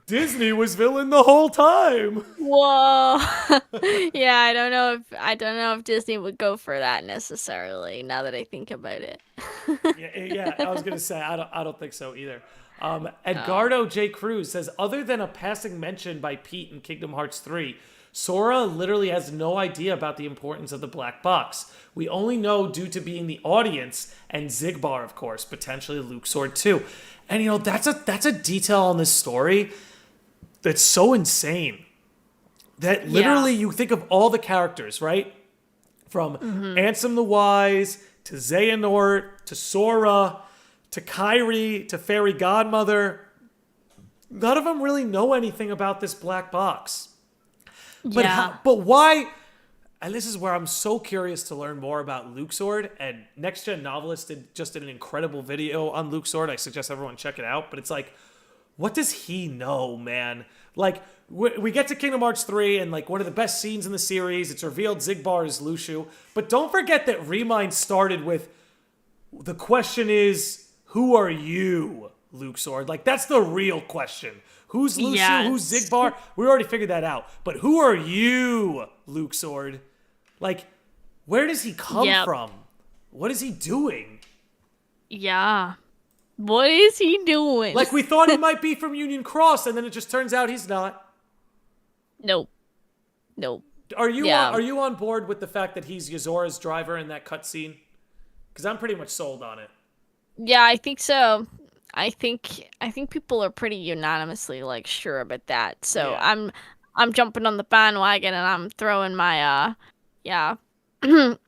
[SPEAKER 1] Disney was villain the whole time.
[SPEAKER 2] Whoa. Yeah, I don't know if Disney would go for that necessarily, now that I think about it.
[SPEAKER 1] yeah, I was gonna say I don't think so either. Edgardo J. Cruz says, other than a passing mention by Pete in Kingdom Hearts 3, Sora literally has no idea about the importance of the black box. We only know due to being the audience and Xigbar, of course, potentially Luxord too. And you know, that's a detail on this story that's so insane. That literally you think of all the characters, right? From Ansem the Wise to Xehanort to Sora to Kairi to Fairy Godmother. None of them really know anything about this black box. But why? And this is where I'm so curious to learn more about Luxord. And Next Gen Novelist did an incredible video on Luxord. I suggest everyone check it out. But it's like, what does he know, man? Like, we get to Kingdom Hearts 3, and like one of the best scenes in the series, it's revealed Xigbar is Lushu. But don't forget that Remind started with, the question is, who are you, Luxord? Like, that's the real question. Who's Lushu?
[SPEAKER 2] Yes.
[SPEAKER 1] Who's Xigbar? We already figured that out. But who are you, Luxord? Like, where does he come from? What is he doing?
[SPEAKER 2] Yeah. What is he doing?
[SPEAKER 1] Like, we thought he might be from Union Cross, and then it just turns out he's not.
[SPEAKER 2] Nope.
[SPEAKER 1] Are you on board with the fact that he's Yozora's driver in that cutscene? Because I'm pretty much sold on it.
[SPEAKER 2] Yeah, I think so. I think people are pretty unanimously like sure about that. So I'm jumping on the bandwagon and I'm throwing my I'm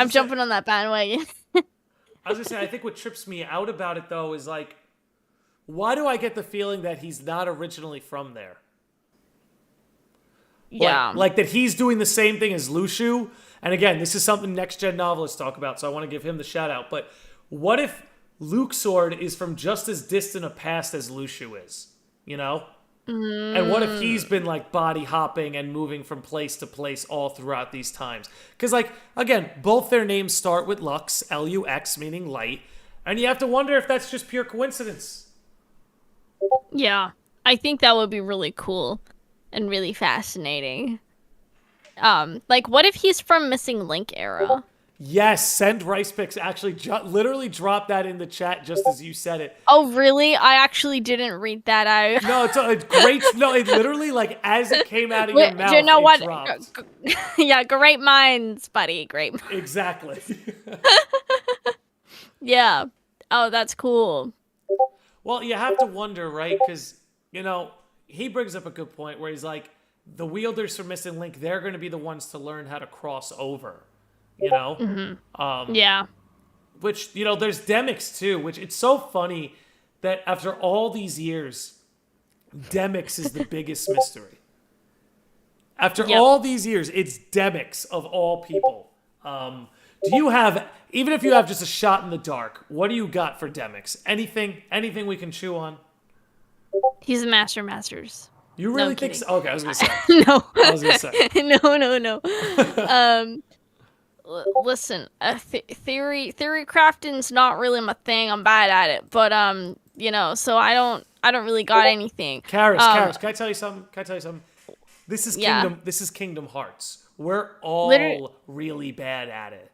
[SPEAKER 2] jumping on that bandwagon.
[SPEAKER 1] I was gonna say, I think what trips me out about it though is like, why do I get the feeling that he's not originally from there?
[SPEAKER 2] Yeah.
[SPEAKER 1] Like that he's doing the same thing as Lushu. And again, this is something Next Gen Novelists talk about, so I want to give him the shout out. But what if Luxord is from just as distant a past as Lushu is? You know? And what if he's been like body hopping and moving from place to place all throughout these times? Because like, again, both their names start with Lux, Lux, meaning light. And you have to wonder if that's just pure coincidence.
[SPEAKER 2] Yeah. I think that would be really cool and really fascinating. Like, what if he's from Missing Link era?
[SPEAKER 1] Yes, Send Rice Picks actually literally dropped that in the chat just as you said it.
[SPEAKER 2] Oh, really? I actually didn't read that out.
[SPEAKER 1] No, it's great. No, it literally, like, as it came out of your mouth,
[SPEAKER 2] you know
[SPEAKER 1] it
[SPEAKER 2] what?
[SPEAKER 1] dropped.
[SPEAKER 2] Yeah, great minds, buddy. Great minds.
[SPEAKER 1] Exactly.
[SPEAKER 2] Yeah. Oh, that's cool.
[SPEAKER 1] Well, you have to wonder, right? Because, you know, he brings up a good point where he's like, the wielders from Missing Link, they're going to be the ones to learn how to cross over, you know?
[SPEAKER 2] Yeah.
[SPEAKER 1] Which, you know, there's Demix too, which it's so funny that after all these years, Demix is the biggest mystery. After all these years, it's Demix of all people. Do you have, even if you have just a shot in the dark, what do you got for Demix? Anything we can chew on?
[SPEAKER 2] He's a Master Masters.
[SPEAKER 1] You really think so? Okay, I was going to say.
[SPEAKER 2] No.
[SPEAKER 1] I was going to say.
[SPEAKER 2] No. Listen, theory crafting's not really my thing. I'm bad at it, but you know, so I don't really got anything.
[SPEAKER 1] Carys, can I tell you something? This is Kingdom Hearts. We're all really bad at it.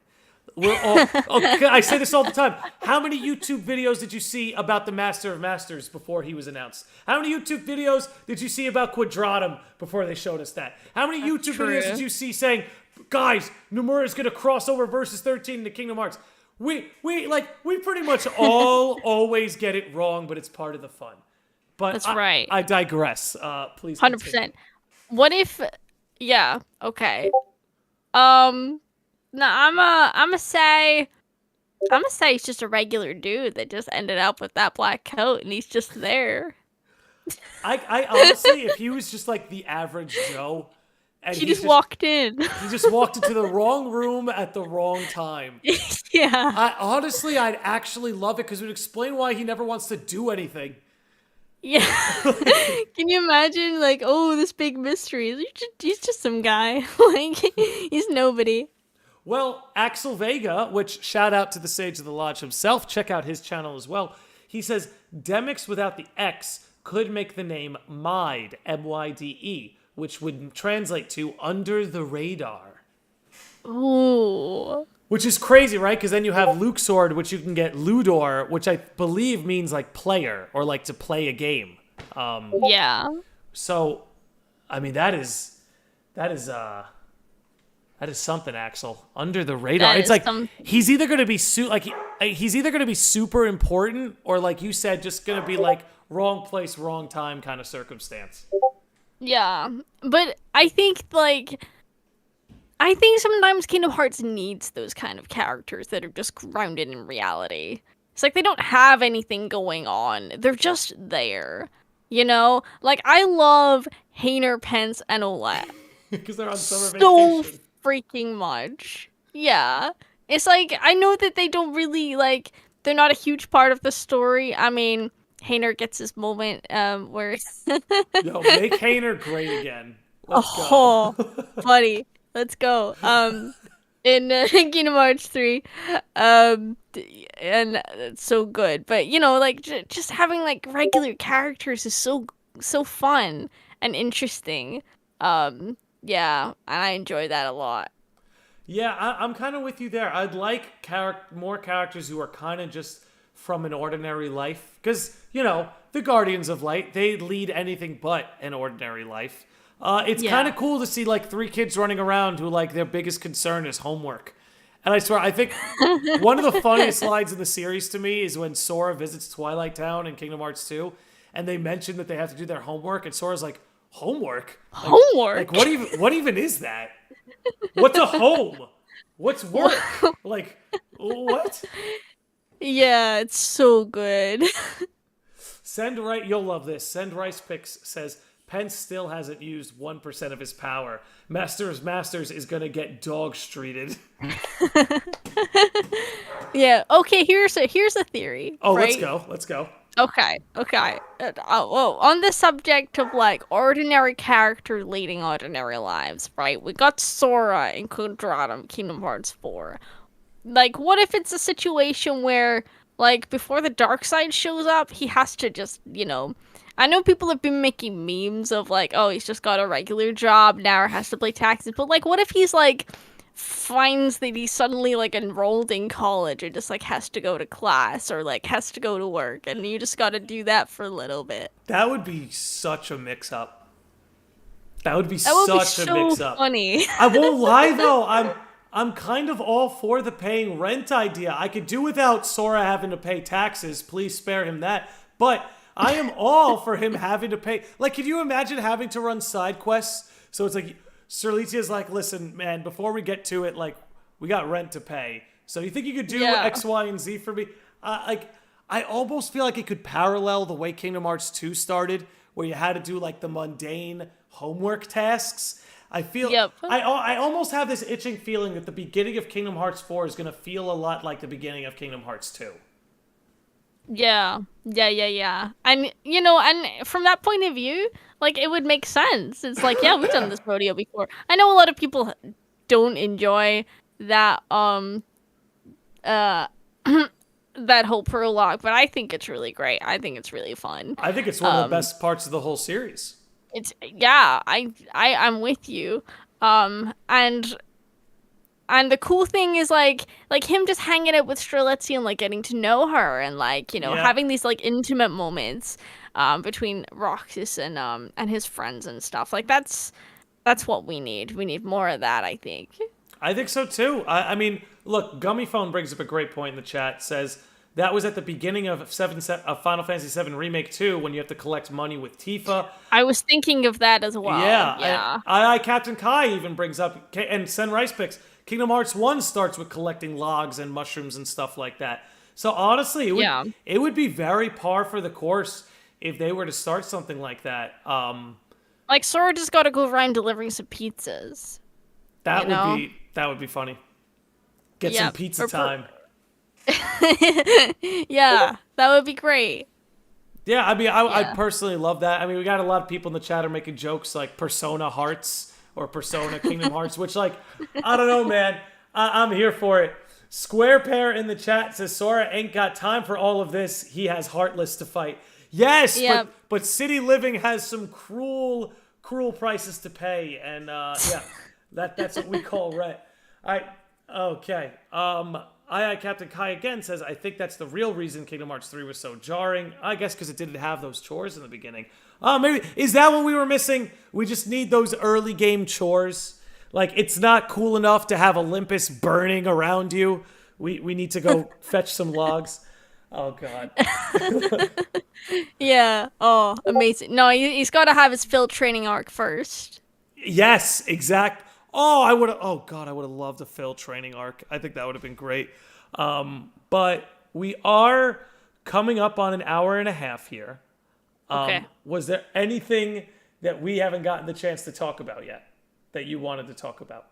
[SPEAKER 1] We're all. I say this all the time. How many YouTube videos did you see about the Master of Masters before he was announced? How many YouTube videos did you see about Quadratum before they showed us that? How many YouTube videos did you see saying, guys, Nomura is gonna cross over Versus 13 into Kingdom Hearts? We pretty much all always get it wrong, but it's part of the fun. But
[SPEAKER 2] that's right.
[SPEAKER 1] I digress. Please.
[SPEAKER 2] 100%. What if? Yeah. Okay. No, I'ma say he's just a regular dude that just ended up with that black coat and he's just there.
[SPEAKER 1] I honestly, if he was just like the average Joe, and
[SPEAKER 2] he just walked in.
[SPEAKER 1] He just walked into the wrong room at the wrong time.
[SPEAKER 2] Yeah.
[SPEAKER 1] I'd actually love it because it would explain why he never wants to do anything.
[SPEAKER 2] Yeah. Can you imagine, like, oh, this big mystery? He's just some guy. Like, he's nobody.
[SPEAKER 1] Well, Axel Vega, which shout out to the Sage of the Lodge himself, check out his channel as well. He says, Demix without the X could make the name Myde, M-Y-D-E, which would translate to under the radar.
[SPEAKER 2] Ooh.
[SPEAKER 1] Which is crazy, right? Because then you have Luxord, which you can get Ludor, which I believe means like player or like to play a game.
[SPEAKER 2] Yeah.
[SPEAKER 1] So I mean, that is something, Axel. Under the radar.
[SPEAKER 2] That
[SPEAKER 1] It's
[SPEAKER 2] is
[SPEAKER 1] like
[SPEAKER 2] some
[SPEAKER 1] he's either going to be he's either going to be super important or like you said, just going to be like wrong place, wrong time kind of circumstance.
[SPEAKER 2] Yeah, but I think sometimes Kingdom Hearts needs those kind of characters that are just grounded in reality. It's like they don't have anything going on. They're just there. You know? Like I love Hainer, Pence, and Olette
[SPEAKER 1] Because they're on summer
[SPEAKER 2] so
[SPEAKER 1] vacation.
[SPEAKER 2] freaking much. Yeah. It's like I know that they don't really they're not a huge part of the story. I mean, Hainer gets his moment where
[SPEAKER 1] Yo, make Hainer great again. Let's
[SPEAKER 2] oh,
[SPEAKER 1] go.
[SPEAKER 2] buddy, let's go. In Kingdom Hearts 3, and it's so good. But you know, like just having like regular characters is so fun and interesting. Yeah, and I enjoy that a lot.
[SPEAKER 1] Yeah, I'm kind of with you there. I'd like more characters who are kind of just from an ordinary life. Because, you know, the Guardians of Light, they lead anything but an ordinary life. It's
[SPEAKER 2] Yeah.
[SPEAKER 1] kind of cool to see, like, 3 kids running around who, like, their biggest concern is homework. And I swear, I think one of the funniest lines in the series to me is when Sora visits Twilight Town in Kingdom Hearts 2, and they mention that they have to do their homework, and Sora's like, homework?
[SPEAKER 2] Homework.
[SPEAKER 1] Like what even is that? What's a home? What's work? Like what?
[SPEAKER 2] Yeah, it's so good.
[SPEAKER 1] You'll love this. Send Rice Picks says Pence still hasn't used 1% of his power. Masters is gonna get dog streeted.
[SPEAKER 2] Yeah. Okay. Here's a theory.
[SPEAKER 1] Oh,
[SPEAKER 2] right?
[SPEAKER 1] Let's go.
[SPEAKER 2] Okay. On the subject of like ordinary characters leading ordinary lives, right? We got Sora in Quadratum, Kingdom Hearts 4. Like, what if it's a situation where, like, before the dark side shows up, he has to just, you know. I know people have been making memes of like, oh, he's just got a regular job now, or has to play taxes. But like, what if he's like finds that he's suddenly like enrolled in college and just like has to go to class or like has to go to work and you just got to do that for a little bit.
[SPEAKER 1] That would be such a mix up. That would be
[SPEAKER 2] That would be
[SPEAKER 1] such a mix up.
[SPEAKER 2] funny.
[SPEAKER 1] I won't lie though, I'm kind of all for the paying rent idea. I could do without Sora having to pay taxes. Please spare him that. But I am all for him having to pay. Like, can you imagine having to run side quests? So it's like Sir Letia's like, listen, man, before we get to it, like, we got rent to pay. So you think you could do X, Y, and Z for me? I almost feel like it could parallel the way Kingdom Hearts 2 started, where you had to do, like, the mundane homework tasks. I feel,
[SPEAKER 2] Yep.
[SPEAKER 1] I almost have this itching feeling that the beginning of Kingdom Hearts 4 is going to feel a lot like the beginning of Kingdom Hearts 2.
[SPEAKER 2] Yeah. And, you know, and from that point of view, like, it would make sense. It's like, yeah, we've done this rodeo before. I know a lot of people don't enjoy that, that whole prologue, but I think it's really great. I think it's really fun.
[SPEAKER 1] I think it's one of the best parts of the whole series.
[SPEAKER 2] Yeah, I'm with you. And the cool thing is like him just hanging out with Streletsy and like getting to know her and like, you know, having these like intimate moments between Roxas and his friends and stuff. Like that's what we need. We need more of that, I think.
[SPEAKER 1] I think so too. I mean, look, Gummy Phone brings up a great point in the chat. Says that was at the beginning of Final Fantasy VII Remake 2 when you have to collect money with Tifa.
[SPEAKER 2] I was thinking of that as well. Yeah.
[SPEAKER 1] Captain Kai even brings up, and Sen Rice Picks, Kingdom Hearts 1 starts with collecting logs and mushrooms and stuff like that. So honestly, it would be very par for the course if they were to start something like that.
[SPEAKER 2] Like Sora just got to go around delivering some pizzas.
[SPEAKER 1] That would be funny. Get some pizza time.
[SPEAKER 2] Yeah, that would be great.
[SPEAKER 1] Yeah, I mean, I personally love that. I mean, we got a lot of people in the chat are making jokes like Persona Hearts or Persona Kingdom Hearts, which, like, I don't know, man. I'm here for it. Square Pair in the chat says, Sora ain't got time for all of this. He has Heartless to fight. Yes, but City Living has some cruel prices to pay. And, that's what we call rent. All right, okay. Captain Kai again says, I think that's the real reason Kingdom Hearts 3 was so jarring. I guess because it didn't have those chores in the beginning. Maybe, is that what we were missing? We just need those early game chores. Like, it's not cool enough to have Olympus burning around you. We need to go fetch some logs. Oh, God.
[SPEAKER 2] Yeah. Oh, amazing. No, he's got to have his field training arc first.
[SPEAKER 1] Yes, exact. Oh, God, I would have loved a Phil training arc. I think that would have been great. But we are coming up on an hour and a half here.
[SPEAKER 2] Okay.
[SPEAKER 1] Was there anything that we haven't gotten the chance to talk about yet that you wanted to talk about?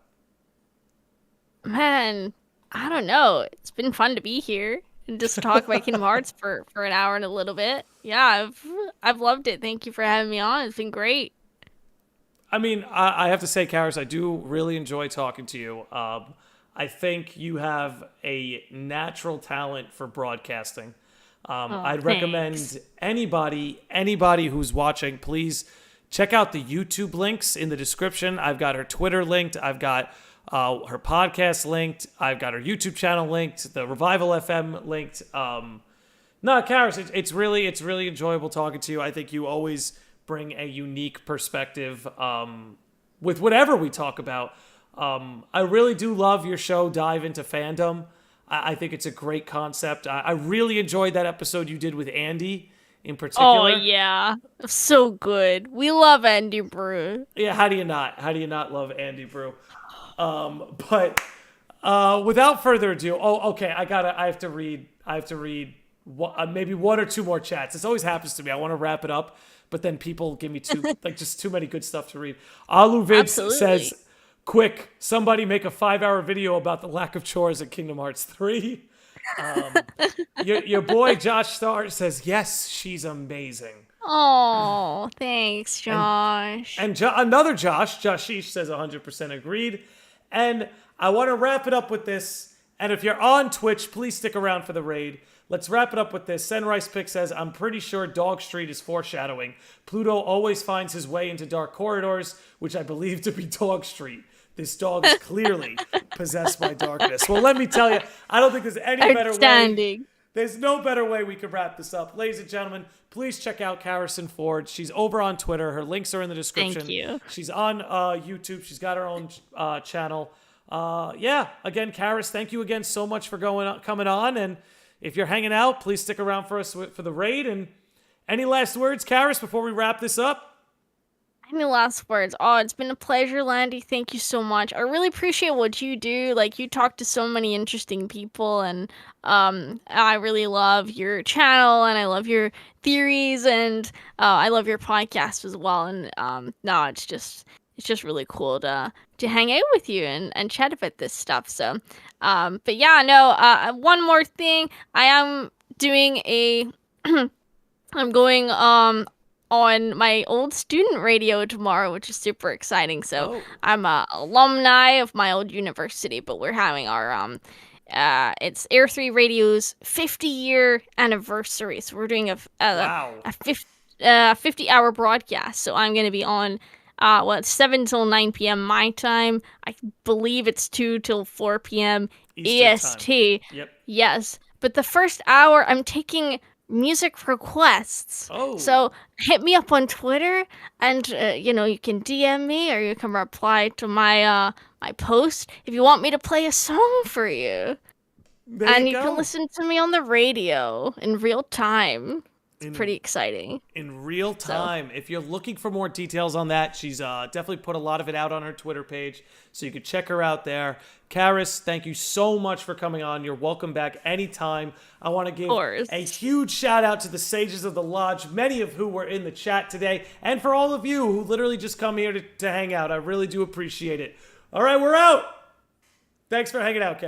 [SPEAKER 2] Man, I don't know. It's been fun to be here and just talk about Kingdom Hearts for an hour and a little bit. Yeah, I've loved it. Thank you for having me on. It's been great.
[SPEAKER 1] I mean, I have to say, Carys, I do really enjoy talking to you. I think you have a natural talent for broadcasting. I'd recommend anybody who's watching, please check out the YouTube links in the description. I've got her Twitter linked. I've got her podcast linked. I've got her YouTube channel linked. The Revival FM linked. No, Carys, it's really enjoyable talking to you. I think you always bring a unique perspective with whatever we talk about. I really do love your show, Dive Into Fandom. I think it's a great concept. I really enjoyed that episode you did with Andy in particular.
[SPEAKER 2] Oh, yeah. So good. We love Andy Brew.
[SPEAKER 1] Yeah, how do you not? How do you not love Andy Brew? But without further ado, okay, I have to read maybe one or two more chats. This always happens to me. I want to wrap it up, but then people give me just too many good stuff to read. Aluvids says, quick, somebody make a 5-hour video about the lack of chores in Kingdom Hearts 3. Your boy Josh Starr says, yes, she's amazing.
[SPEAKER 2] Oh, thanks, Josh.
[SPEAKER 1] And another Joshish says 100% agreed. And I want to wrap it up with this. And if you're on Twitch, please stick around for the raid. Let's wrap it up with this. Senrice Pick says, I'm pretty sure Dog Street is foreshadowing. Pluto always finds his way into dark corridors, which I believe to be Dog Street. This dog is clearly possessed by darkness. Well, let me tell you, I don't think there's any better way. There's no better way we could wrap this up. Ladies and gentlemen, please check out CaryssonFord. She's over on Twitter. Her links are in the description.
[SPEAKER 2] Thank you.
[SPEAKER 1] She's on YouTube. She's got her own channel. Again, Carys, thank you again so much for coming on. And if you're hanging out, please stick around for us for the raid. And any last words, Carys, before we wrap this up?
[SPEAKER 2] Any last words? Oh, it's been a pleasure, Landy. Thank you so much. I really appreciate what you do. Like, you talk to so many interesting people, and I really love your channel, and I love your theories, and I love your podcast as well. And no, it's just really cool to hang out with you and chat about this stuff. So, but yeah, no. One more thing, I am doing I'm going on my old student radio tomorrow, which is super exciting. So I'm a alumni of my old university, but we're having our it's Air 3 Radio's 50-year anniversary. So we're doing a 50-hour broadcast. So I'm going to be on it's 7 till 9 p.m. my time. I believe it's 2 till 4 p.m. EST. Yep. Yes. But the first hour, I'm taking music requests. So hit me up on Twitter, and you can DM me, or you can reply to my my post if you want me to play a song for you. And you can listen to me on the radio in real time. It's pretty exciting.
[SPEAKER 1] In real time. If you're looking for more details on that, she's definitely put a lot of it out on her Twitter page, so you can check her out there. Carys, thank you so much for coming on. You're welcome back anytime. I want to give a huge shout out to the Sages of the Lodge, many of who were in the chat today, and for all of you who literally just come here to hang out. I really do appreciate it. All right, we're out. Thanks for hanging out, Carys.